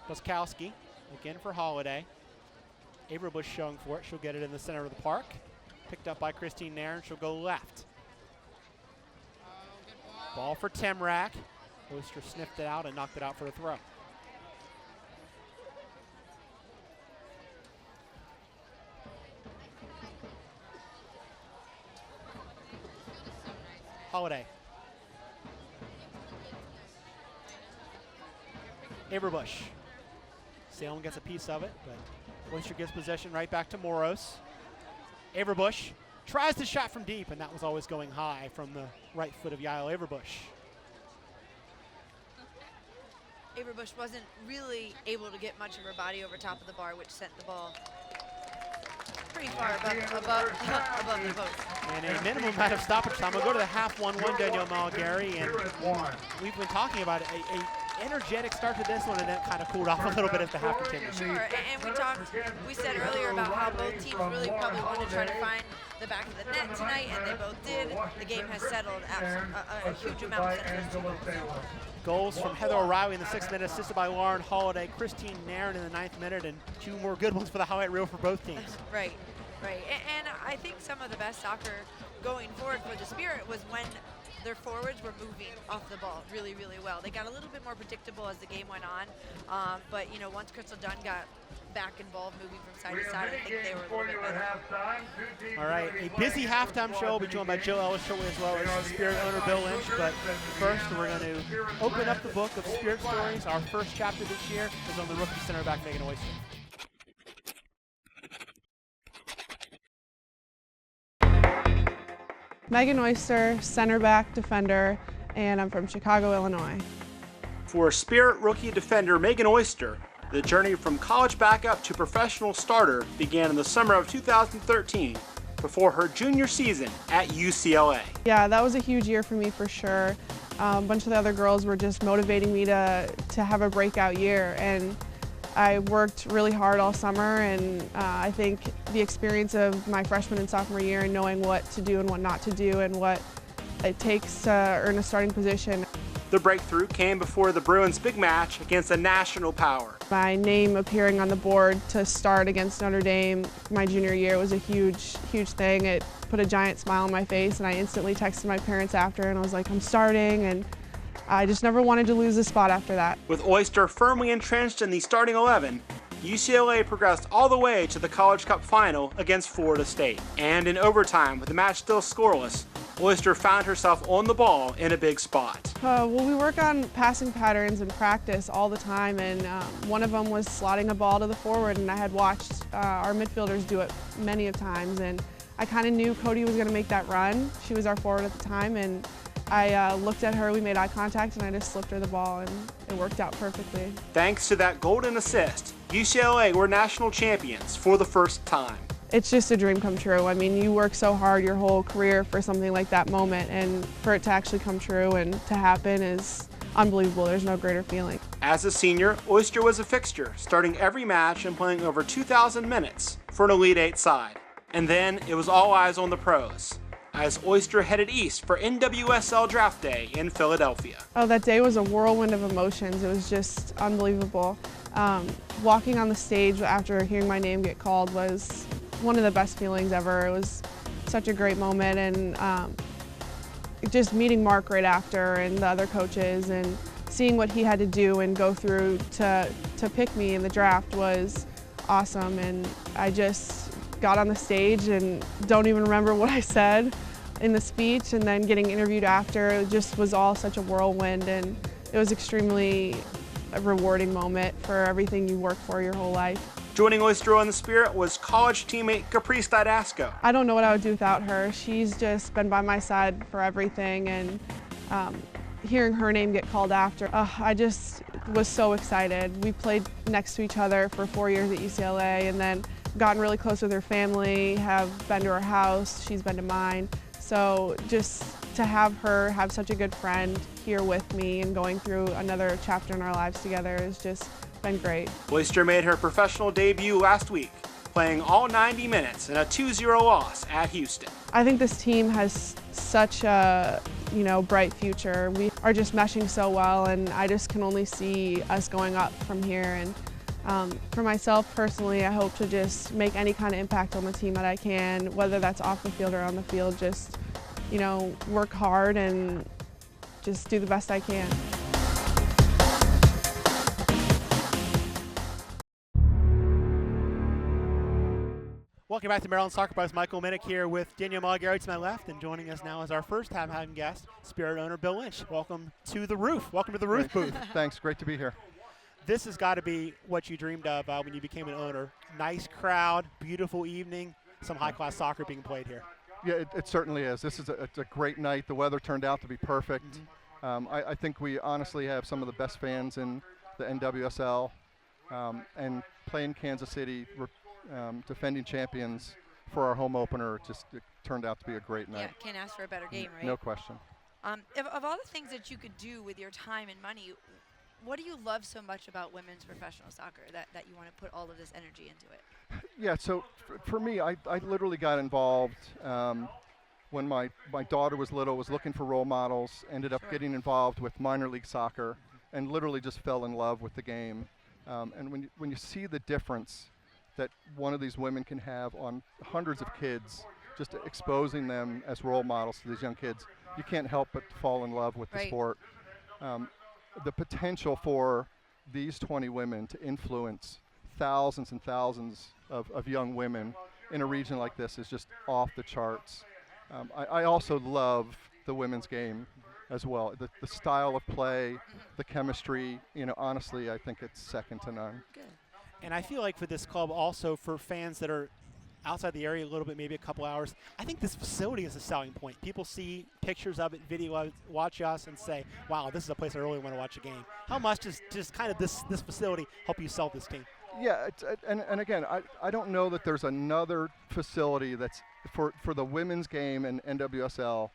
Boskowski again for Holiday. Averbush showing for it. She'll get it in the center of the park. Picked up by Christine Nairn. She'll go left. Ball for Temrak. Oyster sniffed it out and knocked it out for a throw. Holiday. Averbush. Salem gets a piece of it, but Oyster gives possession right back to Moros. Averbush tries the shot from deep, and that was always going high from the right foot of Yael Averbush. Averbush wasn't really able to get much of her body over top of the bar, which sent the ball pretty far above the post. And a minimum amount of stoppage time. We'll go to the half 1-1, Danielle Malgary, and we've been talking about a energetic start to this one, and then kind of cooled off a little bit as the half continued. Sure, and we said earlier about how both teams really probably want to try to find the back of the net tonight, and they both did. The game has settled a huge amount since those 2 goals. Goals from Heather O'Reilly in the 6th minute, assisted by Lauren Holiday, Christine Nairn in the 9th minute, and 2 more good ones for the highlight reel for both teams. Right. And I think some of the best soccer going forward for the Spirit was when their forwards were moving off the ball really, really well. They got a little bit more predictable as the game went on, but once Crystal Dunn got back involved, moving from side to side, I think they were a little bit better. All right, a busy halftime show. We'll be joined by Jill Ellis shortly, as well as Spirit owner Bill Lynch. But first, we're going to open up the book of Spirit stories. Our first chapter this year is on the rookie center back Megan Oyster. Megan Oyster, center back defender, and I'm from Chicago, Illinois. For Spirit rookie defender Megan Oyster, the journey from college backup to professional starter began in the summer of 2013 before her junior season at UCLA. Yeah, that was a huge year for me for sure. A bunch of the other girls were just motivating me to have a breakout year, and I worked really hard all summer, and I think the experience of my freshman and sophomore year and knowing what to do and what not to do and what it takes to earn a starting position. The breakthrough came before the Bruins' big match against a national power. My name appearing on the board to start against Notre Dame my junior year was a huge, huge thing. It put a giant smile on my face, and I instantly texted my parents after, and I was like, I'm starting, and I just never wanted to lose a spot after that. With Oyster firmly entrenched in the starting 11, UCLA progressed all the way to the College Cup final against Florida State. And in overtime, with the match still scoreless, Oyster found herself on the ball in a big spot. Well, we work on passing patterns in practice all the time, and one of them was slotting a ball to the forward, and I had watched our midfielders do it many of times, and I kind of knew Cody was going to make that run. She was our forward at the time, and I looked at her, we made eye contact, and I just slipped her the ball, and it worked out perfectly. Thanks to that golden assist, UCLA were national champions for the first time. It's just a dream come true. I mean, you work so hard your whole career for something like that moment, and for it to actually come true and to happen is unbelievable. There's no greater feeling. As a senior, Oyster was a fixture, starting every match and playing over 2,000 minutes for an Elite Eight side. And then it was all eyes on the pros, as Oyster headed east for NWSL Draft Day in Philadelphia. Oh, that day was a whirlwind of emotions. It was just unbelievable. Walking on the stage after hearing my name get called was one of the best feelings ever. It was such a great moment, and just meeting Mark right after and the other coaches and seeing what he had to do and go through to pick me in the draft was awesome. And I just got on the stage and don't even remember what I said in the speech, and then getting interviewed after, it just was all such a whirlwind, and it was extremely a rewarding moment for everything you work for your whole life. Joining Oyster on the Spirit was college teammate Caprice Didasco. I don't know what I would do without her. She's just been by my side for everything, and hearing her name get called after, I just was so excited. We played next to each other for 4 years at UCLA and then gotten really close with her family, have been to her house, she's been to mine. So just to have her have such a good friend here with me and going through another chapter in our lives together has just been great. Oyster made her professional debut last week, playing all 90 minutes in a 2-0 loss at Houston. I think this team has such a bright future. We are just meshing so well, and I just can only see us going up from here. And for myself personally, I hope to just make any kind of impact on the team that I can, whether that's off the field or on the field. Just work hard and just do the best I can. Welcome back to Maryland SoccerPlex. Michael Minnick here with Danielle Malgary to my left, and joining us now is our first time having guest, Spirit owner Bill Lynch. Welcome to the roof. Welcome to the roof booth. Thanks. Great to be here. This has got to be what you dreamed of when you became an owner. Nice crowd, beautiful evening, some high-class soccer being played here. Yeah, it certainly is. This is it's a great night. The weather turned out to be perfect. I think we honestly have some of the best fans in the NWSL, and playing Kansas City, defending champions for our home opener, it turned out to be a great night. Yeah, can't ask for a better game, right? No question. Of all the things that you could do with your time and money, what do you love so much about women's professional soccer that you want to put all of this energy into it? Yeah, so for me, I literally got involved when my daughter was little, was looking for role models, ended up getting involved with minor league soccer, and literally just fell in love with the game. And when you see the difference that one of these women can have on hundreds of kids, just exposing them as role models to these young kids, you can't help but fall in love with the sport. The potential for these 20 women to influence thousands and thousands of young women in a region like this is just off the charts. I also love the women's game as well. The style of play, the chemistry, honestly, I think it's second to none. Good. And I feel like for this club also, for fans that are outside the area a little bit, maybe a couple hours, I think this facility is a selling point. People see pictures of it, video of it, watch us, and say, wow, this is a place I really want to watch a game. How much does just kind of this facility help you sell this team? Yeah, and again, I don't know that there's another facility that's for the women's game and NWSL.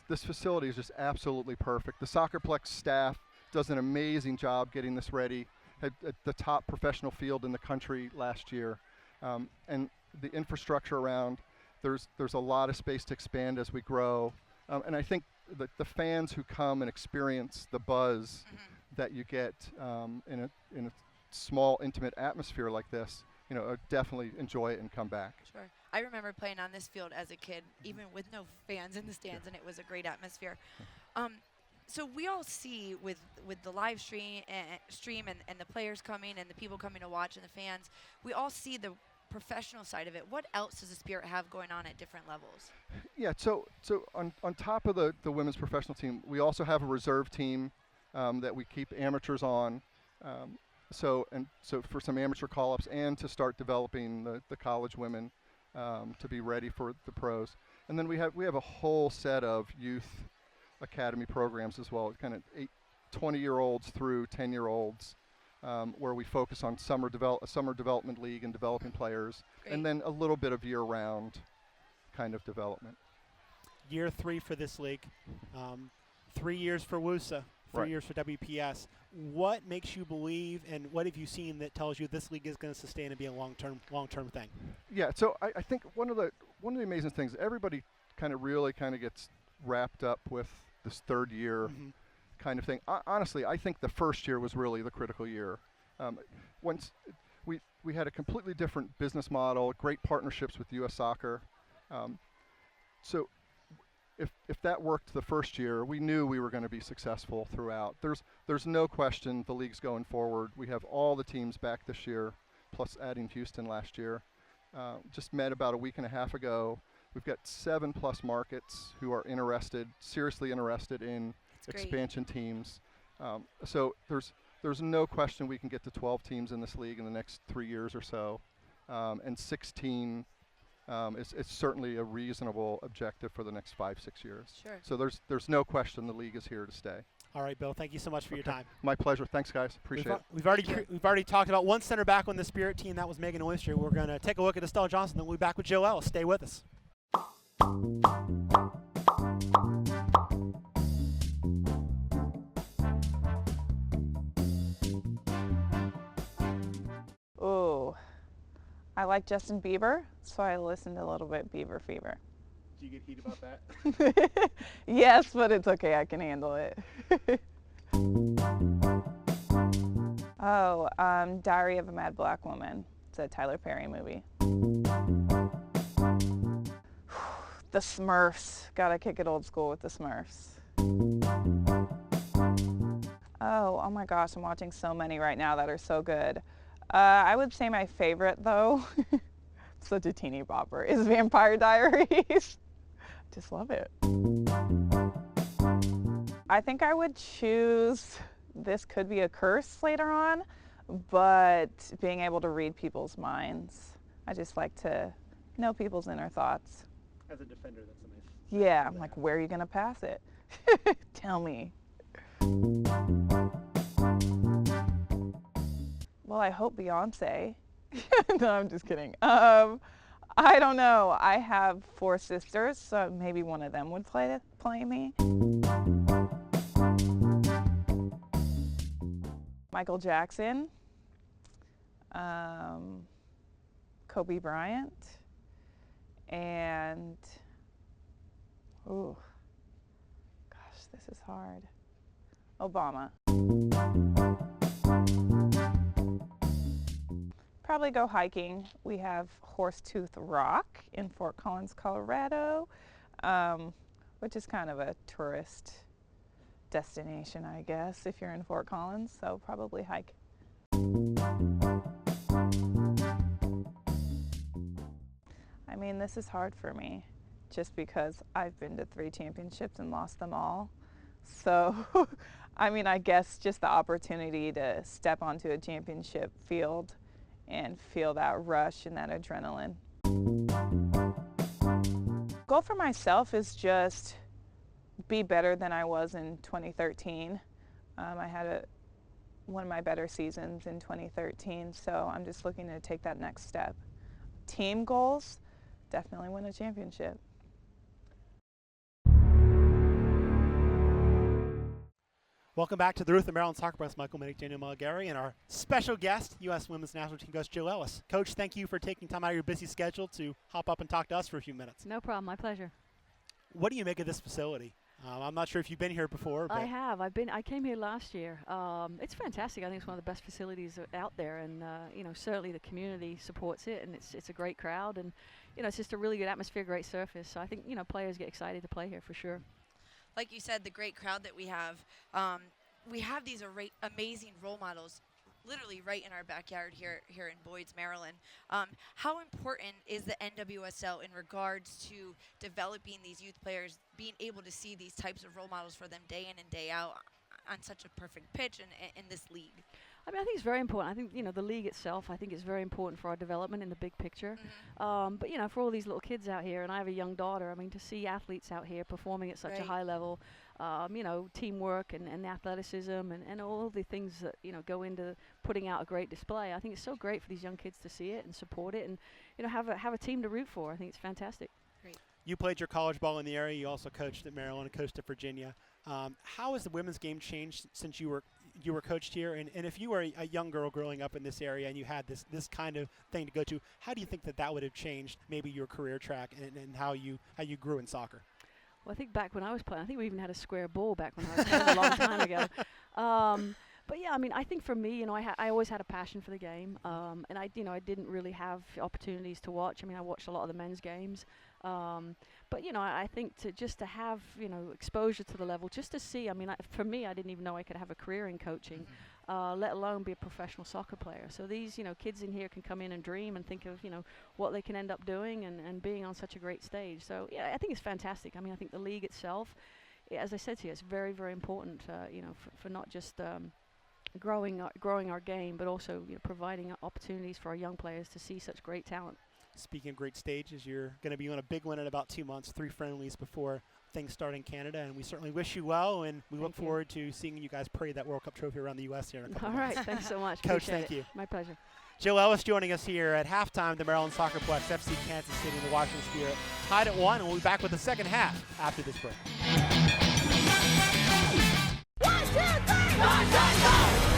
This facility is just absolutely perfect. The SoccerPlex staff does an amazing job getting this ready. Had the top professional field in the country last year, and the infrastructure around. There's a lot of space to expand as we grow, and I think that the fans who come and experience the buzz that you get in a small, intimate atmosphere like this, definitely enjoy it and come back. Sure. I remember playing on this field as a kid, even with no fans in the stands, and it was a great atmosphere. So we all see with the live stream and the players coming and the people coming to watch and the fans, we all see the professional side of it. What else does the Spirit have going on at different levels? Yeah, so on top of the women's professional team, we also have a reserve team that we keep amateurs on. So for some amateur call-ups and to start developing the college women to be ready for the pros. And then we have a whole set of youth academy programs as well, kind of 20-year-olds through 10-year-olds, where we focus on summer development league and developing players, and then a little bit of year-round kind of development. Year 3 for this league, 3 years for WUSA, 3 years for WPS. What makes you believe, and what have you seen that tells you this league is going to sustain and be a long-term thing? Yeah, so I think one of the amazing things, everybody really gets wrapped up with this third year kind of thing. Honestly, I think the first year was really the critical year. Once we had a completely different business model, great partnerships with U.S. Soccer. So if that worked the first year, we knew we were going to be successful throughout. There's no question the league's going forward. We have all the teams back this year, plus adding Houston last year. Just met about a week and a half ago. We've got 7+ markets who are seriously interested in expansion teams. So there's no question we can get to 12 teams in this league in the next 3 years or so, and 16 is certainly a reasonable objective for the next 5-6 years. Sure. So there's no question the league is here to stay. All right, Bill. Thank you so much for your time. My pleasure. Thanks, guys. Appreciate it. We've already talked about one center back on the Spirit team. That was Megan Oyster. We're going to take a look at Estelle Johnson. Then we'll be back with Jill Ellis. Stay with us. Ooh, I like Justin Bieber, so I listened a little bit Bieber Fever. Do you get heat about that? Yes, but it's okay, I can handle it. Oh, Diary of a Mad Black Woman. It's a Tyler Perry movie. The Smurfs. Gotta kick it old school with the Smurfs. Oh my gosh, I'm watching so many right now that are so good. I would say my favorite, though, such a teeny bopper, is Vampire Diaries. Just love it. I think I would choose This Could Be a Curse later on, but being able to read people's minds. I just like to know people's inner thoughts. As a defender, that's amazing. Yeah, I'm like, where are you going to pass it? Tell me. Well, I hope Beyonce. No, I'm just kidding. I don't know. I have 4 sisters, so maybe one of them would play me. Michael Jackson, Kobe Bryant, and ooh, gosh, this is hard. Obama. Probably go hiking. We have Horsetooth Rock in Fort Collins, Colorado, which is kind of a tourist destination, I guess, if you're in Fort Collins, so probably hike. I mean, this is hard for me just because I've been to 3 championships and lost them all. So, I mean, I guess just the opportunity to step onto a championship field and feel that rush and that adrenaline. Goal for myself is just be better than I was in 2013. I had one of my better seasons in 2013, so I'm just looking to take that next step. Team goals, definitely win a championship. Welcome back to the Ruth and Maryland SoccerPlex. Michael Minnick, Daniel Mulgary, and our special guest, U.S. Women's National Team Coach Jill Ellis. Coach, thank you for taking time out of your busy schedule to hop up and talk to us for a few minutes. No problem. My pleasure. What do you make of this facility? I'm not sure if you've been here before. But I have. I came here last year. It's fantastic. I think it's one of the best facilities out there, and certainly the community supports it, and it's a great crowd, and it's just a really good atmosphere, great surface. So I think players get excited to play here for sure. Like you said, the great crowd that we have these amazing role models literally right in our backyard here in Boyd's, Maryland. How important is the NWSL in regards to developing these youth players, being able to see these types of role models for them day in and day out on such a perfect pitch in this league? I mean, I think it's very important. I think, the league itself, I think is very important for our development in the big picture. Mm-hmm. But, for all these little kids out here, and I have a young daughter, I mean, to see athletes out here performing at such a high level, teamwork and athleticism and all the things that, go into putting out a great display. I think it's so great for these young kids to see it and support it and, have a team to root for. I think it's fantastic. Great. You played your college ball in the area. You also coached at Maryland and coached at Virginia. How has the women's game changed since you were coached here? And if you were a young girl growing up in this area and you had this kind of thing to go to, how do you think that would have changed maybe your career track and how you grew in soccer? Well, I think back when I was playing, I think we even had a square ball back when I was playing a long time ago. But yeah, I mean, I think for me, I always had a passion for the game, and I didn't really have opportunities to watch. I mean, I watched a lot of the men's games, but I think to have exposure to the level, just to see. I mean, for me, I didn't even know I could have a career in coaching, let alone be a professional soccer player. So these kids in here can come in and dream and think of what they can end up doing and being on such a great stage. So yeah, I think it's fantastic. I mean, I think the league itself, as I said to you, it's very, very important. For not just growing our game, but also providing opportunities for our young players to see such great talent. Speaking of great stages, you're going to be on a big one in about 2 months, 3 friendlies before things start in Canada, and we certainly wish you well, and we look forward to seeing you guys parade that World Cup trophy around the U.S. here in a couple All right, months. thanks so much. Coach, Appreciate thank it. you. My pleasure. Jill Ellis joining us here at halftime, the Maryland SoccerPlex, FC Kansas City and the Washington Spirit tied at 1, and we'll be back with the second half after this break. 1, 2, 3, go!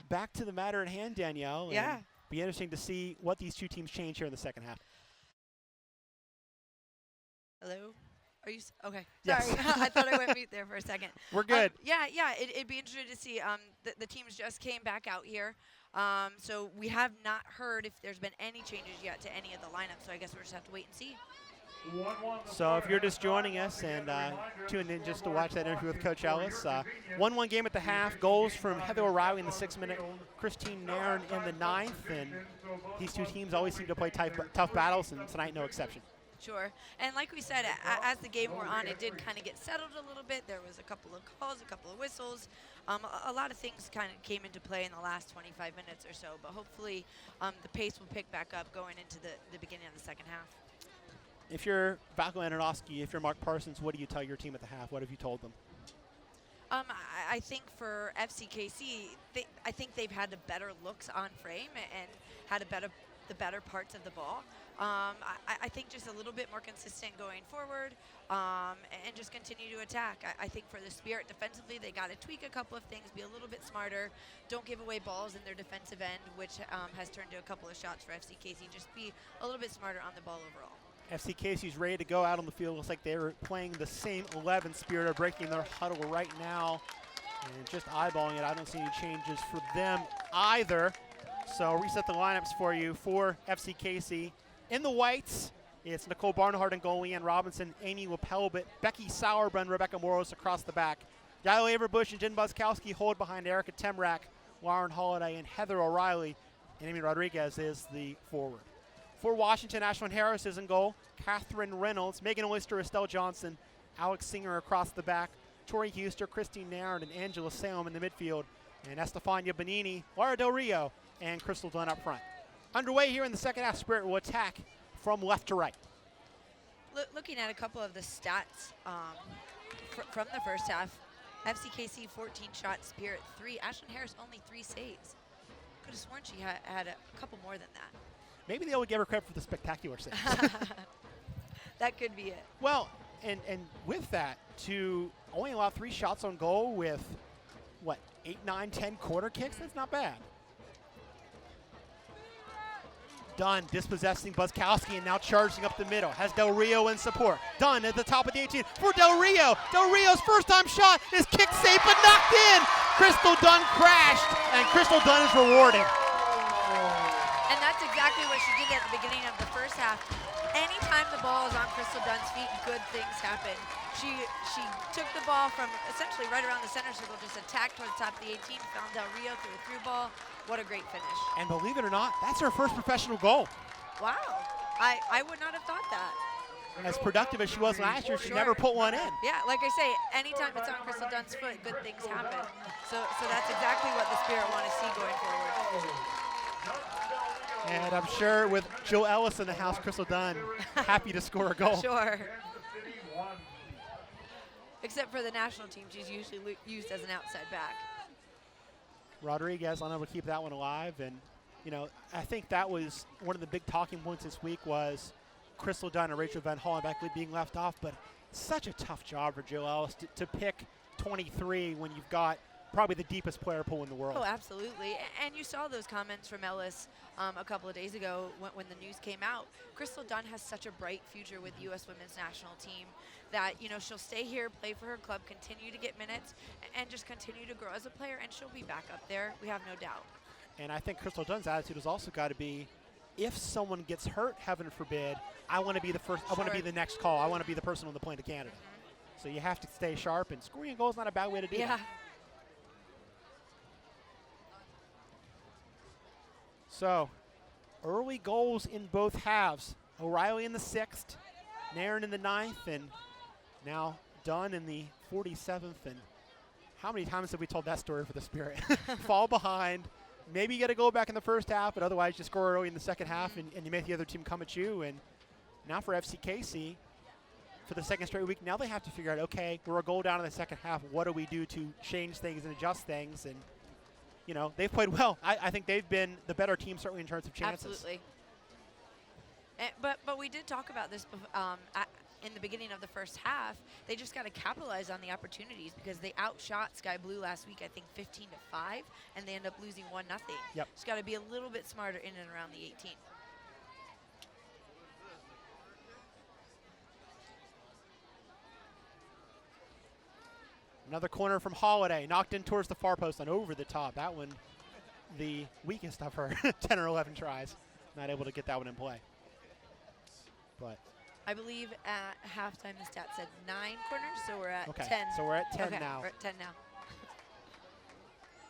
Back to the matter at hand, Danielle. Yeah. And be interesting to see what these two teams change here in the second half. Hello? Are you okay? Yes. Sorry, I thought I went mute there for a second. We're good. Yeah, it'd be interesting to see. The teams just came back out here, so we have not heard if there's been any changes yet to any of the lineups. So I guess we'll just have to wait and see. So if you're just joining us and tuned in just to watch that interview with Coach Ellis, 1-1 game at the half. Goals from Heather O'Reilly in the 6th minute, Christine Nairn in the 9th, and these two teams always seem to play tough battles, and tonight no exception. Sure. And like we said, as the game wore on, it did kind of get settled a little bit. There was a couple of calls, a couple of whistles. A lot of things kind of came into play in the last 25 minutes or so, but hopefully the pace will pick back up going into the beginning of the second half. If you're Valko Antonovsky, if you're Mark Parsons, what do you tell your team at the half? What have you told them? I think for FCKC, I think they've had the better looks on frame and had the better parts of the ball. I think just a little bit more consistent going forward and just continue to attack. I think for the Spirit defensively, they got to tweak a couple of things, be a little bit smarter, don't give away balls in their defensive end, which has turned to a couple of shots for FCKC. Just be a little bit smarter on the ball overall. FC Casey's ready to go out on the field. Looks like they're playing the same 11. Spirit are breaking their huddle right now. And just eyeballing it, I don't see any changes for them either. So reset the lineups for you for FC Casey. In the whites, it's Nicole Barnhart and goal, Leanne Robinson, Amy Wapelbit, Becky Sauerbrunn, Rebecca Moros across the back. Yael Averbush and Jen Buskowski hold behind Erica Temrak, Lauren Holiday, and Heather O'Reilly. And Amy Rodriguez is the forward. For Washington, Ashlyn Harris is in goal. Catherine Reynolds, Megan Oyster, Estelle Johnson, Alex Singer across the back. Tori Huster, Christine Nairn, and Angela Salem in the midfield. And Estefania Bonini, Laura Del Rio, and Crystal Dunn up front. Underway here in the second half, Spirit will attack from left to right. Looking at a couple of the stats from the first half, FCKC 14 shots, Spirit 3. Ashlyn Harris only 3 saves. Could have sworn she had a couple more than that. Maybe they will give her credit for the spectacular saves. That could be it. Well, and with that, to only allow 3 shots on goal with, what, 8, 9, 10 quarter kicks, that's not bad. Dunn dispossessing Buskowski and now charging up the middle. Has Del Rio in support. Dunn at the top of the 18 for Del Rio. Del Rio's first time shot is kicked safe but knocked in. Crystal Dunn crashed and Crystal Dunn is rewarded. And that's exactly what she did at the beginning of the first half. Anytime the ball is on Crystal Dunn's feet, good things happen. She took the ball from essentially right around the center circle, just attacked towards the top of the 18, found Del Rio through a through ball. What a great finish. And believe it or not, that's her first professional goal. Wow. I would not have thought that. As productive as she was last year, she never put one in. Yeah, like I say, anytime it's on Crystal Dunn's foot, good things happen. So that's exactly what the Spirit want to see going forward. And I'm sure with Jill Ellis in the house, Crystal Dunn happy to score a goal. Sure. Except for the national team, she's usually used as an outside back. Rodriguez unable to keep that one alive. And, you know, I think that was one of the big talking points this week was Crystal Dunn and Rachel Van Hollenbeck being left off. But such a tough job for Jill Ellis to pick 23 when you've got probably the deepest player pool in the world. Oh, absolutely. And you saw those comments from Ellis a couple of days ago when the news came out. Crystal Dunn has such a bright future with the U.S. women's national team that, you know, she'll stay here, play for her club, continue to get minutes, and just continue to grow as a player, and she'll be back up there. We have no doubt. And I think Crystal Dunn's attitude has also got to be, if someone gets hurt, heaven forbid, I want to be the first. I want to be the next call. I want to be the person on the plane to Canada. So you have to stay sharp, and scoring a goal is not a bad way to do Yeah. that. So, early goals in both halves. O'Reilly in the 6th, Nairn in the 9th, and now Dunn in the 47th. And how many times have we told that story for the Spirit? Fall behind. Maybe you get a goal back in the first half, but otherwise you score early in the second half, and you make the other team come at you. And now for FC Casey, for the second straight week, now they have to figure out, okay, we're a goal down in the second half. What do we do to change things and adjust things? And you know, they've played well. I think they've been the better team, certainly in terms of chances. Absolutely. But we did talk about this in the beginning of the first half. They just got to capitalize on the opportunities because they outshot Sky Blue last week, I think 15-5, and they end up losing 1-0. Yep. Just got to be a little bit smarter in and around the 18. Another corner from Holiday, knocked in towards the far post and over the top. That one, the weakest of her 10 or 11 tries. Not able to get that one in play. But I believe at halftime the stat said 9 corners, so we're at okay, 10. so we're at 10 okay, now. We're at 10 now.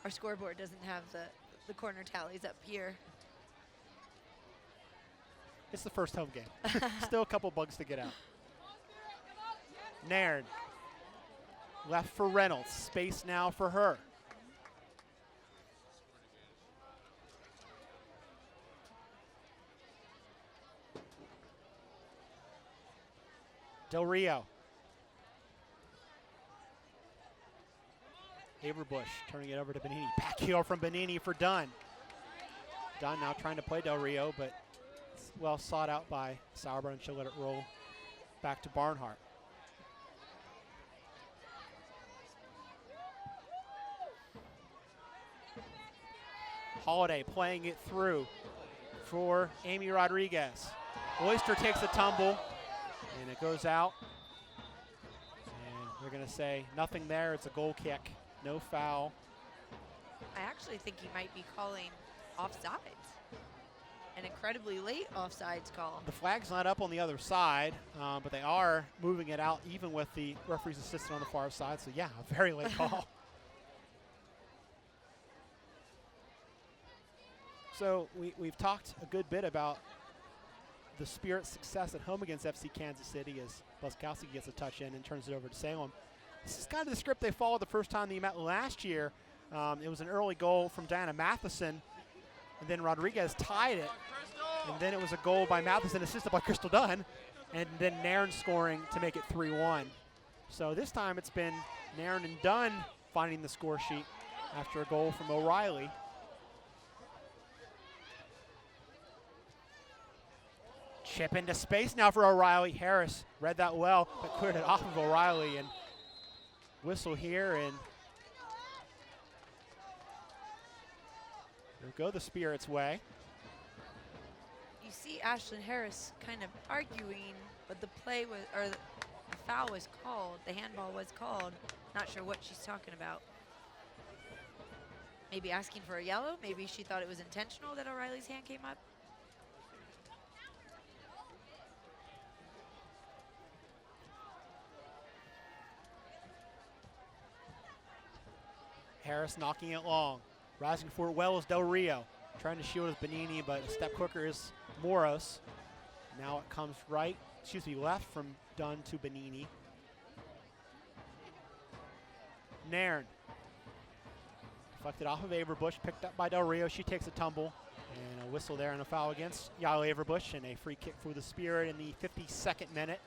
Our scoreboard doesn't have the corner tallies up here. It's the first home game. Still a couple bugs to get out. Nairn. Left for Reynolds. Space now for her. Del Rio. Haverbush turning it over to Benini. Back heel from Benini for Dunn. Dunn now trying to play Del Rio, but it's well sought out by Sauerbrunn. She'll let it roll back to Barnhart. Holiday playing it through for Amy Rodriguez. Oyster takes a tumble, and it goes out. And we're going to say nothing there. It's a goal kick. No foul. I actually think he might be calling offsides. An incredibly late offsides call. The flag's not up on the other side, but they are moving it out even with the referee's assistant on the far side. So, yeah, a very late call. So we've talked a good bit about the Spirit's success at home against FC Kansas City as Buskowski gets a touch in and turns it over to Salem. This is kind of the script they followed the first time they met last year. It was an early goal from Diana Matheson, and then Rodriguez tied it. And then it was a goal by Matheson, assisted by Crystal Dunn, and then Nairn scoring to make it 3-1. So this time it's been Nairn and Dunn finding the score sheet after a goal from O'Reilly. Chip into space now for O'Reilly. Harris read that well, but cleared it off of O'Reilly. And whistle here, and there go the Spirit's way. You see Ashlyn Harris kind of arguing, but the play was, or the foul was called, the handball was called. Not sure what she's talking about. Maybe asking for a yellow. Maybe she thought it was intentional that O'Reilly's hand came up. Harris knocking it long. Rising for it well is Del Rio. Trying to shield is Benini, but a step quicker is Moros. Now it comes left from Dunn to Benini. Nairn. Deflected off of Averbush, picked up by Del Rio. She takes a tumble. And a whistle there and a foul against Yael Averbush, and a free kick for the Spirit in the 52nd minute.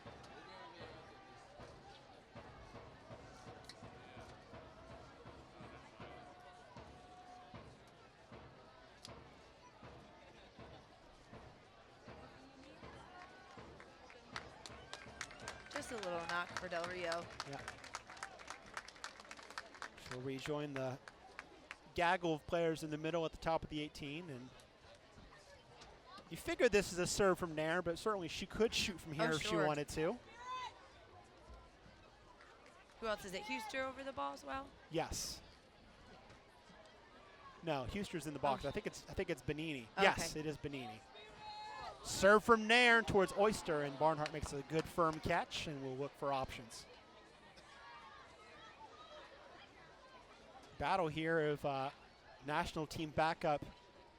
Just a little knock for Del Rio. Yeah. She'll rejoin the gaggle of players in the middle at the top of the 18. And you figure this is a serve from Nairn, but certainly she could shoot from here if she wanted to. Who else is it? Huster over the ball as well? Yes. No, Huster's in the box. Oh. I think it's Benini. Okay. Yes, it is Benini. Serve from Nairn towards Oyster, and Barnhart makes a good firm catch, and we'll look for options. battle here of national team backup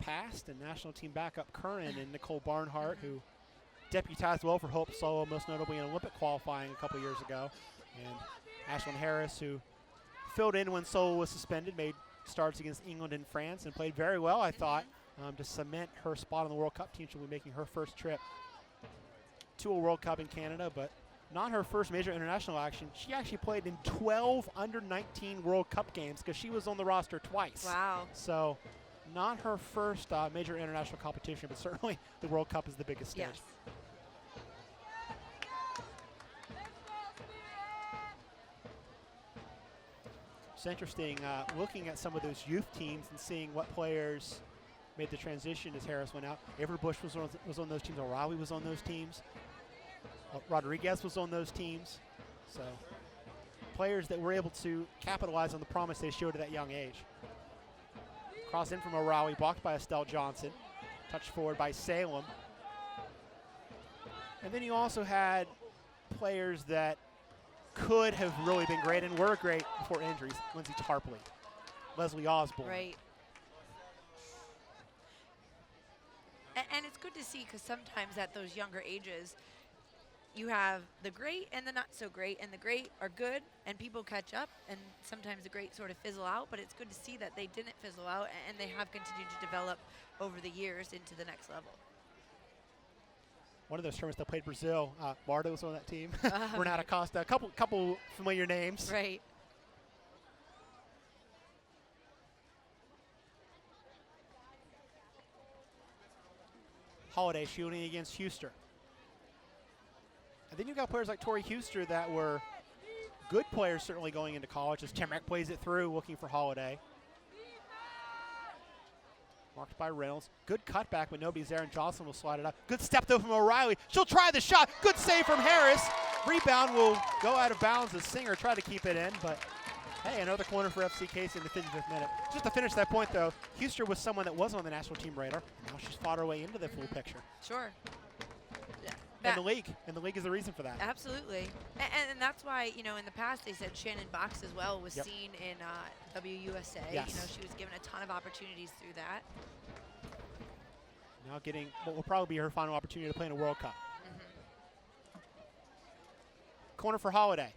past and national team backup current, and Nicole Barnhart, who deputized well for Hope Solo, most notably in Olympic qualifying a couple years ago, and Ashlyn Harris, who filled in when Solo was suspended, made starts against England and France, and played very well, I thought, to cement her spot on the World Cup team. She'll be making her first trip to a World Cup in Canada, but not her first major international action. She actually played in 12 under-19 World Cup games because she was on the roster twice. Wow. So not her first major international competition, but certainly the World Cup is the biggest stage. Yes. It's interesting looking at some of those youth teams and seeing what players made the transition as Harris went out. Avery Bush was on those teams. O'Reilly was on those teams. Rodriguez was on those teams. So players that were able to capitalize on the promise they showed at that young age. Cross in from O'Reilly, blocked by Estelle Johnson. Touched forward by Salem. And then you also had players that could have really been great and were great before injuries. Lindsay Tarpley, Leslie Osborne. Right. And it's good to see, because sometimes at those younger ages, you have the great and the not so great, and the great are good and people catch up, and sometimes the great sort of fizzle out, but it's good to see that they didn't fizzle out and they have continued to develop over the years into the next level. One of those tournaments that played Brazil, Marta was on that team. Renata Costa, a couple familiar names. Right. Holiday shooting against Huster. And then you've got players like Tori Huster that were good players certainly going into college, as Temrek plays it through, looking for Holiday. Marked by Reynolds. Good cutback, but nobody's there, and Johnson will slide it up. Good step, though, from O'Reilly. She'll try the shot. Good save from Harris. Rebound will go out of bounds as Singer tried to keep it in, but hey, another corner for FC Casey in the 55th minute. Just to finish that point, though, Huster was someone that wasn't on the national team radar. Now she's fought her way into the full picture. Sure. And the league is the reason for that. Absolutely. And that's why, in the past they said Shannon Box as well was seen in WUSA. Yes. She was given a ton of opportunities through that. Now getting what will probably be her final opportunity to play in a World Cup. Corner for Holiday.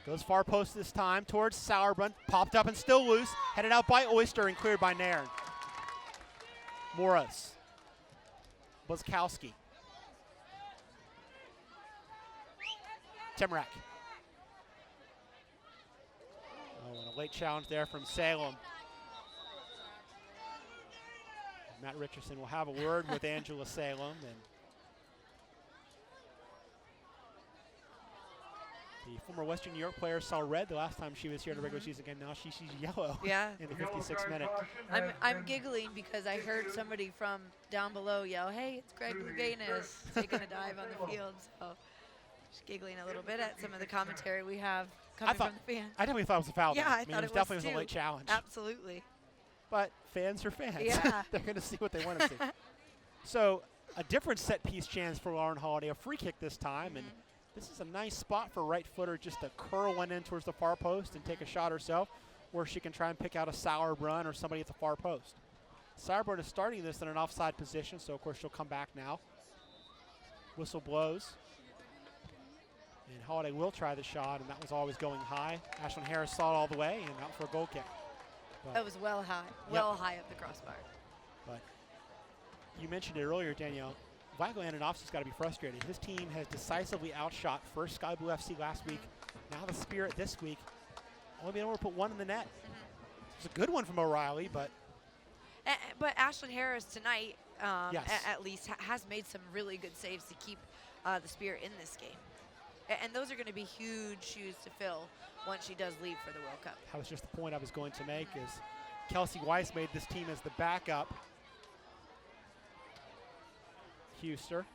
Goes far post this time towards Sauerbrunn. Popped up and still loose. Headed out by Oyster and cleared by Nairn. Moras. Boskowski. Temrek. Oh, and a late challenge there from Salem. Matt Richardson will have a word with Angela Salem. And the former Western New York player saw red the last time she was here in the regular season game. Now she sees yellow in the 56th minute. I'm giggling because I heard somebody from down below yell, "Hey, it's Greg Louganis taking a dive on the field." So just giggling a little bit at some of the commentary we have coming from the fans. I definitely thought it was a foul. Yeah, there. I thought it definitely was a late challenge. Absolutely. But fans are fans. Yeah. They're going to see what they want to see. So a different set piece chance for Lauren Holiday, a free kick this time, and this is a nice spot for right footer just to curl one in towards the far post and take a shot herself, or she can try and pick out a Sauerbrunn or somebody at the far post. Sauerbrunn is starting this in an offside position, so of course she'll come back now. Whistle blows. And Holiday will try the shot, and that was always going high. Ashlyn Harris saw it all the way and out for a goal kick. But that was well high up the crossbar. But you mentioned it earlier, Danielle. Vladko Ananovsky's got to be frustrated. His team has decisively outshot first Sky Blue FC last week, now the Spirit this week. Only been able to put one in the net. It's a good one from O'Reilly, but Ashlyn Harris tonight, yes. at least, has made some really good saves to keep the Spirit in this game. And those are going to be huge shoes to fill once she does leave for the World Cup. That was just the point I was going to make, is Kelsey Weiss made this team as the backup. Huster.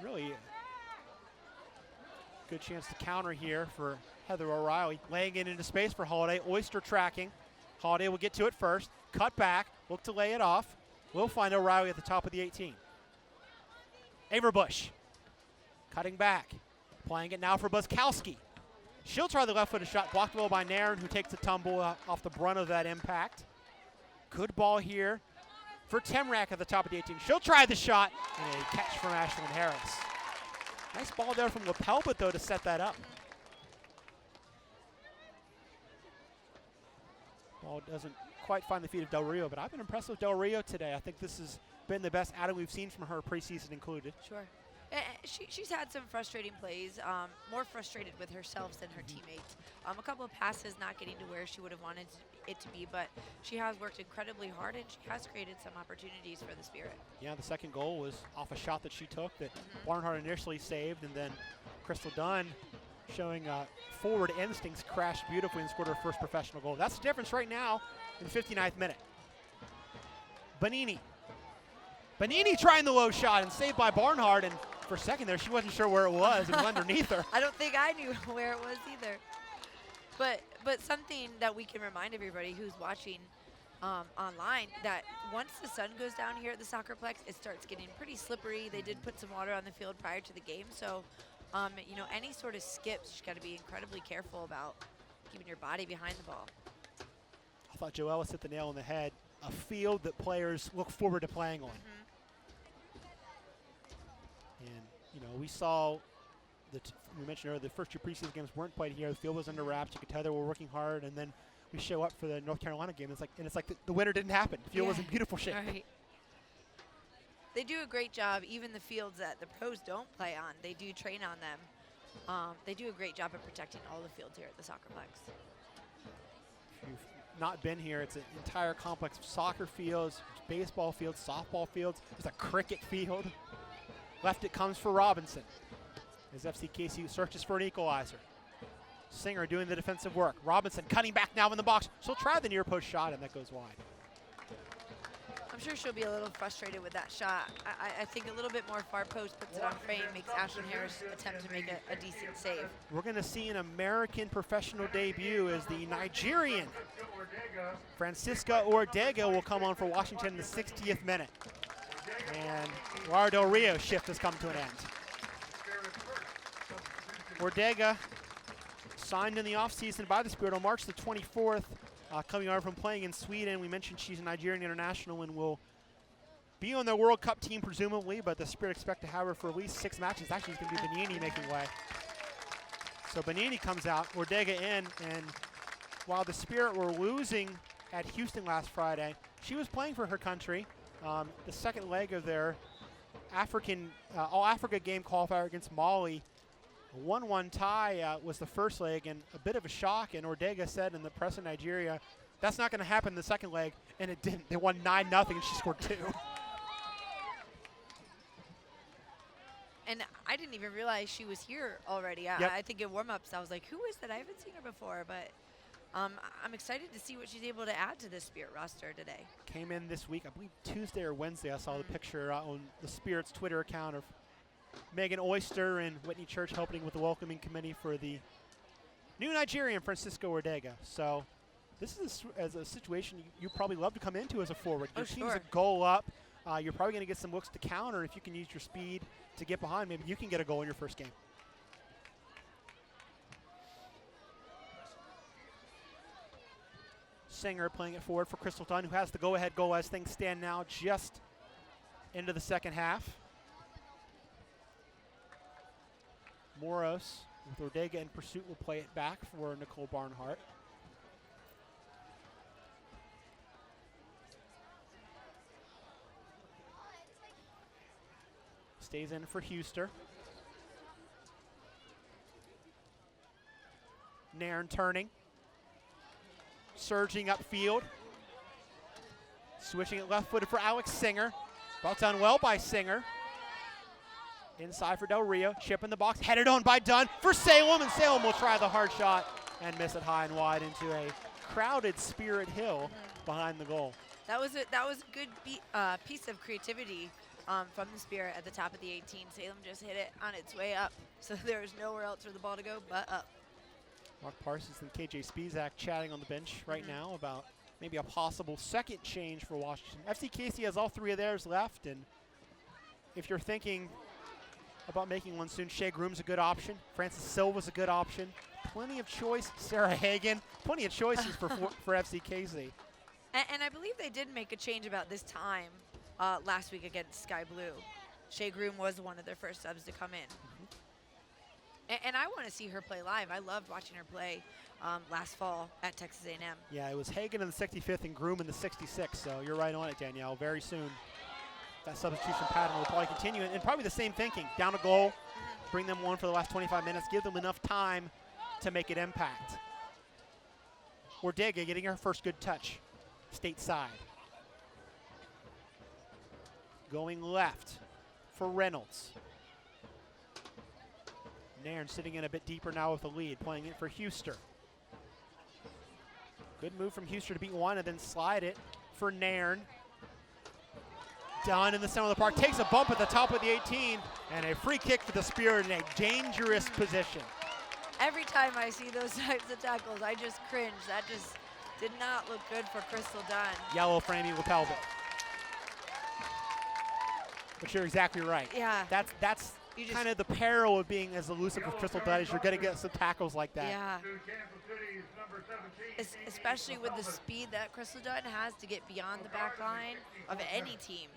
Really good chance to counter here for Heather O'Reilly. Laying it into space for Holiday. Oyster tracking. Holiday will get to it first. Cut back. Look to lay it off. We'll find O'Reilly at the top of the 18. Averbush. Cutting back. Playing it now for Buskowski. She'll try the left-footed shot, blocked well by Nairn, who takes a tumble off the brunt of that impact. Good ball here for Temrak at the top of the 18. She'll try the shot, and a catch from Ashlyn Harris. Nice ball there from Lapelbit, though, to set that up. Ball doesn't quite find the feet of Del Rio, but I've been impressed with Del Rio today. I think this has been the best outing we've seen from her preseason included. Sure. She's had some frustrating plays, more frustrated with herself than her teammates. A couple of passes not getting to where she would have wanted it to be, but she has worked incredibly hard and she has created some opportunities for the Spirit. Yeah, the second goal was off a shot that she took that Barnhart initially saved, and then Crystal Dunn, showing forward instincts, crashed beautifully and scored her first professional goal. That's the difference right now in the 59th minute. Bonini trying the low shot and saved by Barnhart, and for a second there she wasn't sure where it was. It was underneath her. I don't think I knew where it was either. But something that we can remind everybody who's watching online, that once the sun goes down here at the SoccerPlex, it starts getting pretty slippery. They did put some water on the field prior to the game, so you know, any sort of skips, you've got to be incredibly careful about keeping your body behind the ball. I thought Joe Ellis hit the nail on the head. A field that players look forward to playing on. And, you know, we saw, we mentioned earlier, the first two preseason games weren't played here. The field was under wraps. You could tell they were working hard. And then we show up for the North Carolina game. It's like the winter didn't happen. The field was in beautiful shape. Right. They do a great job, even the fields that the pros don't play on. They do train on them. They do a great job of protecting all the fields here at the SoccerPlex. If you've not been here, it's an entire complex of soccer fields, baseball fields, softball fields. There's a cricket field. Left it comes for Robinson as FC Casey searches for an equalizer. Singer doing the defensive work. Robinson cutting back now in the box. She'll try the near post shot, and that goes wide. I'm sure she'll be a little frustrated with that shot. I think a little bit more far post puts it on frame, makes Ashlyn Harris attempt to make a decent save. We're going to see an American professional debut as the Nigerian Francisca Ordega will come on for Washington in the 60th minute. And Laura Del Rio's shift has come to an end. Ordega signed in the offseason by the Spirit on March the 24th, coming over from playing in Sweden. We mentioned she's a Nigerian international and will be on the World Cup team presumably, but the Spirit expect to have her for at least 6 matches. Actually, it's going to be Bonini making way. So Bonini comes out, Ordega in, and while the Spirit were losing at Houston last Friday, she was playing for her country. The second leg of their All-Africa game qualifier against Mali. A 1-1 tie was the first leg, and a bit of a shock, and Ordega said in the press in Nigeria, that's not going to happen in the second leg, and it didn't. They won 9-0, and she scored 2. And I didn't even realize she was here already. Yep. I think in warm-ups I was like, who is that? I haven't seen her before, but I'm excited to see what she's able to add to this Spirit roster today. Came in this week, I believe Tuesday or Wednesday. I saw the picture on the Spirit's Twitter account of Megan Oyster and Whitney Church helping with the welcoming committee for the new Nigerian Francisco Ordega. So this is a situation you probably love to come into as a forward. Your team's a goal up. You're probably going to get some looks to counter. If you can use your speed to get behind, maybe you can get a goal in your first game. Singer playing it forward for Crystal Dunn, who has the go-ahead goal as things stand now just into the second half. Moros with Ordega in pursuit will play it back for Nicole Barnhart. Stays in for Huster. Nairn turning. Surging upfield. Switching it left-footed for Alex Singer. Brought down well by Singer. Inside for Del Rio. Chip in the box. Headed on by Dunn for Salem. And Salem will try the hard shot and miss it high and wide into a crowded Spirit Hill behind the goal. That was a good piece of creativity from the Spirit at the top of the 18. Salem just hit it on its way up. So there was nowhere else for the ball to go but up. Mark Parsons and KJ Spizak chatting on the bench right now about maybe a possible second change for Washington. FC Casey has all 3 of theirs left, and if you're thinking about making one soon. Shea Groom's a good option. Francis Silva's a good option. Plenty of choice. Sarah Hagan. Plenty of choices for FCKC. And I believe they did make a change about this time last week against Sky Blue. Shea Groom was one of their first subs to come in. And I want to see her play live. I loved watching her play last fall at Texas A&M. Yeah, it was Hagan in the 65th and Groom in the 66th, so you're right on it, Danielle. Very soon, that substitution pattern will probably continue, and probably the same thinking. Down a goal, bring them one for the last 25 minutes, give them enough time to make it impact. Ortega getting her first good touch, stateside. Going left for Reynolds. Nairn sitting in a bit deeper now with the lead, playing it for Huster. Good move from Huster to beat one and then slide it for Nairn. Dunn in the center of the park, takes a bump at the top of the 18, and a free kick for the Spirit in a dangerous position. Every time I see those types of tackles, I just cringe. That just did not look good for Crystal Dunn. Yellow framing with Pelvic. But you're exactly right. Yeah. That's kind of the peril of being as elusive as Crystal Dunn is. You're going to get some tackles like that. Yeah. Especially with the speed that Crystal Dunn has to get beyond the back line of any team.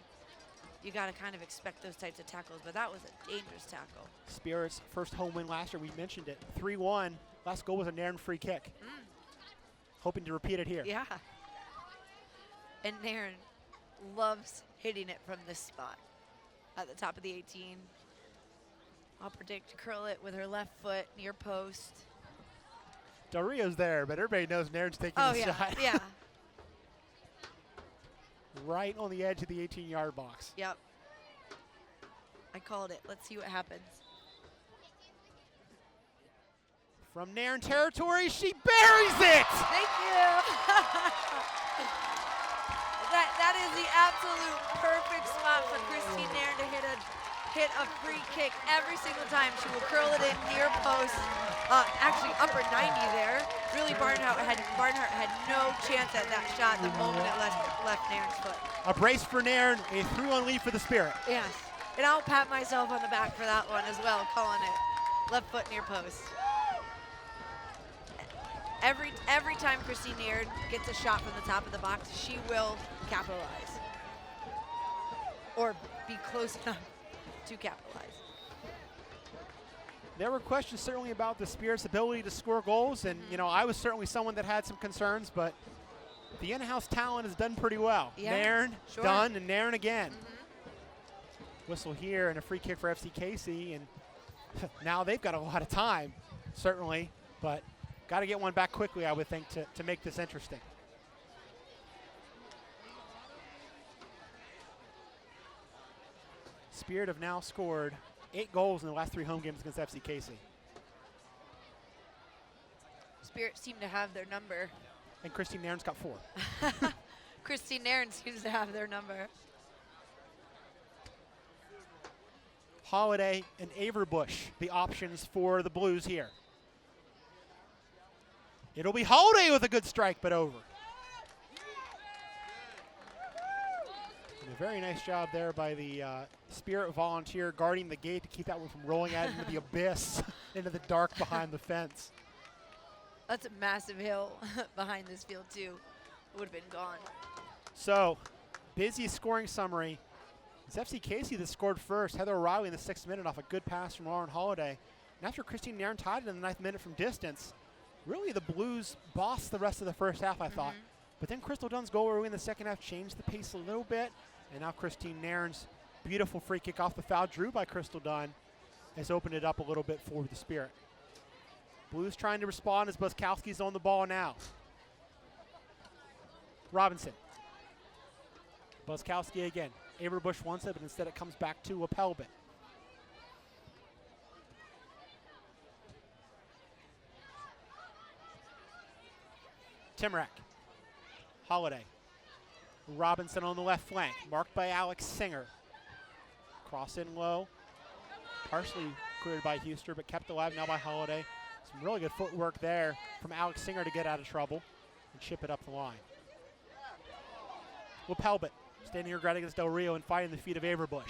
You got to kind of expect those types of tackles, but that was a dangerous tackle. Spirit's first home win last year, we mentioned it. 3-1. Last goal was a Nairn free kick. Hoping to repeat it here. Yeah. And Nairn loves hitting it from this spot at the top of the 18. I'll predict curl it with her left foot near post. Del Rio's there, but everybody knows Nairn's taking the shot. Yeah. Right on the edge of the 18-yard box. Yep. I called it. Let's see what happens. From Nairn territory, she buries it! Thank you. that is the absolute perfect spot for Christine Nairn to hit a free kick every single time. She will curl it in near post. Actually, upper 90 there. Really, Barnhart had no chance at that shot the moment it left Nairn's foot. A brace for Nairn, a through-on lead for the Spirit. Yes, and I'll pat myself on the back for that one as well, calling it left foot near post. Every time Christine Nairn gets a shot from the top of the box, she will capitalize or be close enough to capitalize. There were questions certainly about the Spirit's ability to score goals, and you know, I was certainly someone that had some concerns, but the in-house talent has done pretty well. Yeah, Nairn, sure. Dunn, and Nairn again. Whistle here and a free kick for FCKC, and now they've got a lot of time, certainly, but got to get one back quickly, I would think, to make this interesting. Spirit have now scored 8 goals in the last 3 home games against FCKC. Spirit seem to have their number. And Christine Nairn's got 4. Christine Nairn seems to have their number. Holiday and Averbush, the options for the Blues here. It'll be Holiday with a good strike, but over. And a very nice job there by the Spirit volunteer guarding the gate to keep that one from rolling out into the abyss, into the dark behind the fence. That's a massive hill behind this field, too. It would have been gone. So, busy scoring summary. It's FCKC that scored first. Heather O'Reilly in the 6th minute off a good pass from Lauren Holiday. And after Christine Nairn tied it in the 9th minute from distance, really the Blues bossed the rest of the first half, I thought. But then Crystal Dunn's goal early in the second half changed the pace a little bit. And now Christine Nairn's beautiful free kick off the foul drew by Crystal Dunn has opened it up a little bit for the Spirit. Blues trying to respond as Buskowski's on the ball now. Robinson. Buskowski again. Averbush wants it, but instead it comes back to a Pelbit. Timrak. Holiday. Robinson on the left flank, marked by Alex Singer. Cross in low. Partially cleared by Huster, but kept alive now by Holiday. Some really good footwork there from Alex Singer to get out of trouble and chip it up the line. Pelbit standing here guarding against Del Rio and fighting the feet of Averbush.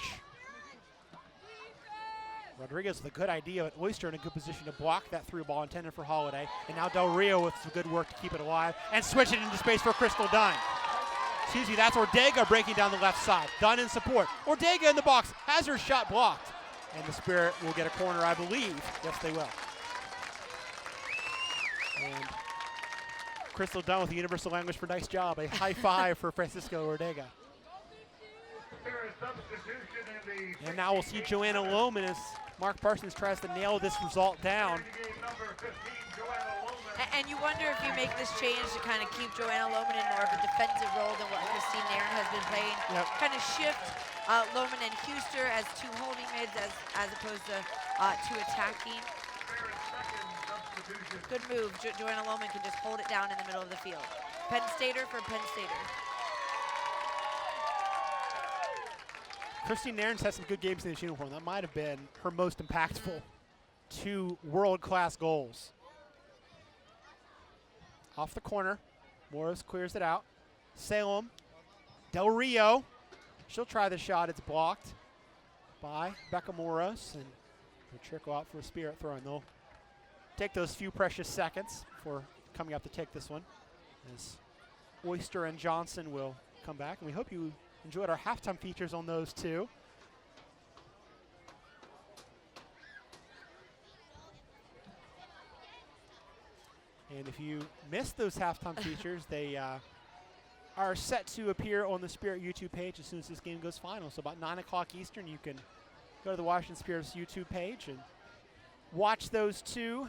Rodriguez with a good idea, but Oyster in a good position to block that through ball intended for Holiday. And now Del Rio with some good work to keep it alive and switch it into space for Crystal Dunn. Excuse me, that's Ortega breaking down the left side. Dunn in support. Ortega in the box, has her shot blocked. And the Spirit will get a corner, I believe. Yes, they will. And Crystal Dunn with the universal language for nice job. A high five for Francisco Ortega. And now we'll see Joanna Lohman as Mark Parsons tries to nail this result down. And you wonder if you make this change to kind of keep Joanna Lohman in more of a defensive role than what Christine Nairn has been playing. Yep. Kind of shift Lohman and Huster as two holding mids as opposed to two attacking. Good move. Joanna Lohman can just hold it down in the middle of the field. Penn Stater for Penn Stater. Christine Nairn's had some good games in this uniform. That might have been her most impactful. 2 world-class goals. Off the corner, Moros clears it out. Salem, Del Rio, she'll try the shot. It's blocked by Becca Moros, and will trickle out for a Spirit throw. And they'll take those few precious seconds before coming up to take this one, as Oyster and Johnson will come back. And we hope you enjoyed our halftime features on those two. And if you missed those halftime features, they are set to appear on the Spirit YouTube page as soon as this game goes final. So about 9 o'clock Eastern, you can go to the Washington Spirit's YouTube page and watch those 2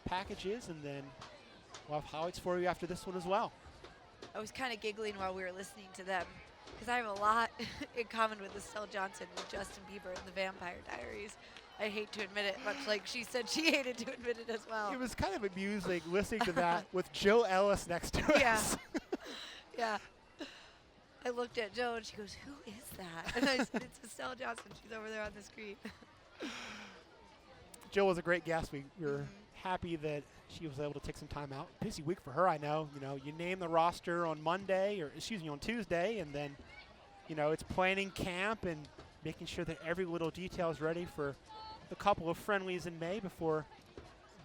packages, and then we'll have highlights for you after this one as well. I was kind of giggling while we were listening to them because I have a lot in common with Estelle Johnson and Justin Bieber in the Vampire Diaries. I hate to admit it, much like she said she hated to admit it as well. It was kind of amusing listening to that with Joe Ellis next to Yeah. us. Yeah. I looked at Joe and she goes, "Who is that?" And I said, "It's Estelle Johnson. She's over there on the screen." Jill was a great guest. We were happy that she was able to take some time out. Busy week for her, I know. You know, you name the roster on Monday, or excuse me, on Tuesday, and then, you know, it's planning camp and making sure that every little detail is ready for a couple of friendlies in May before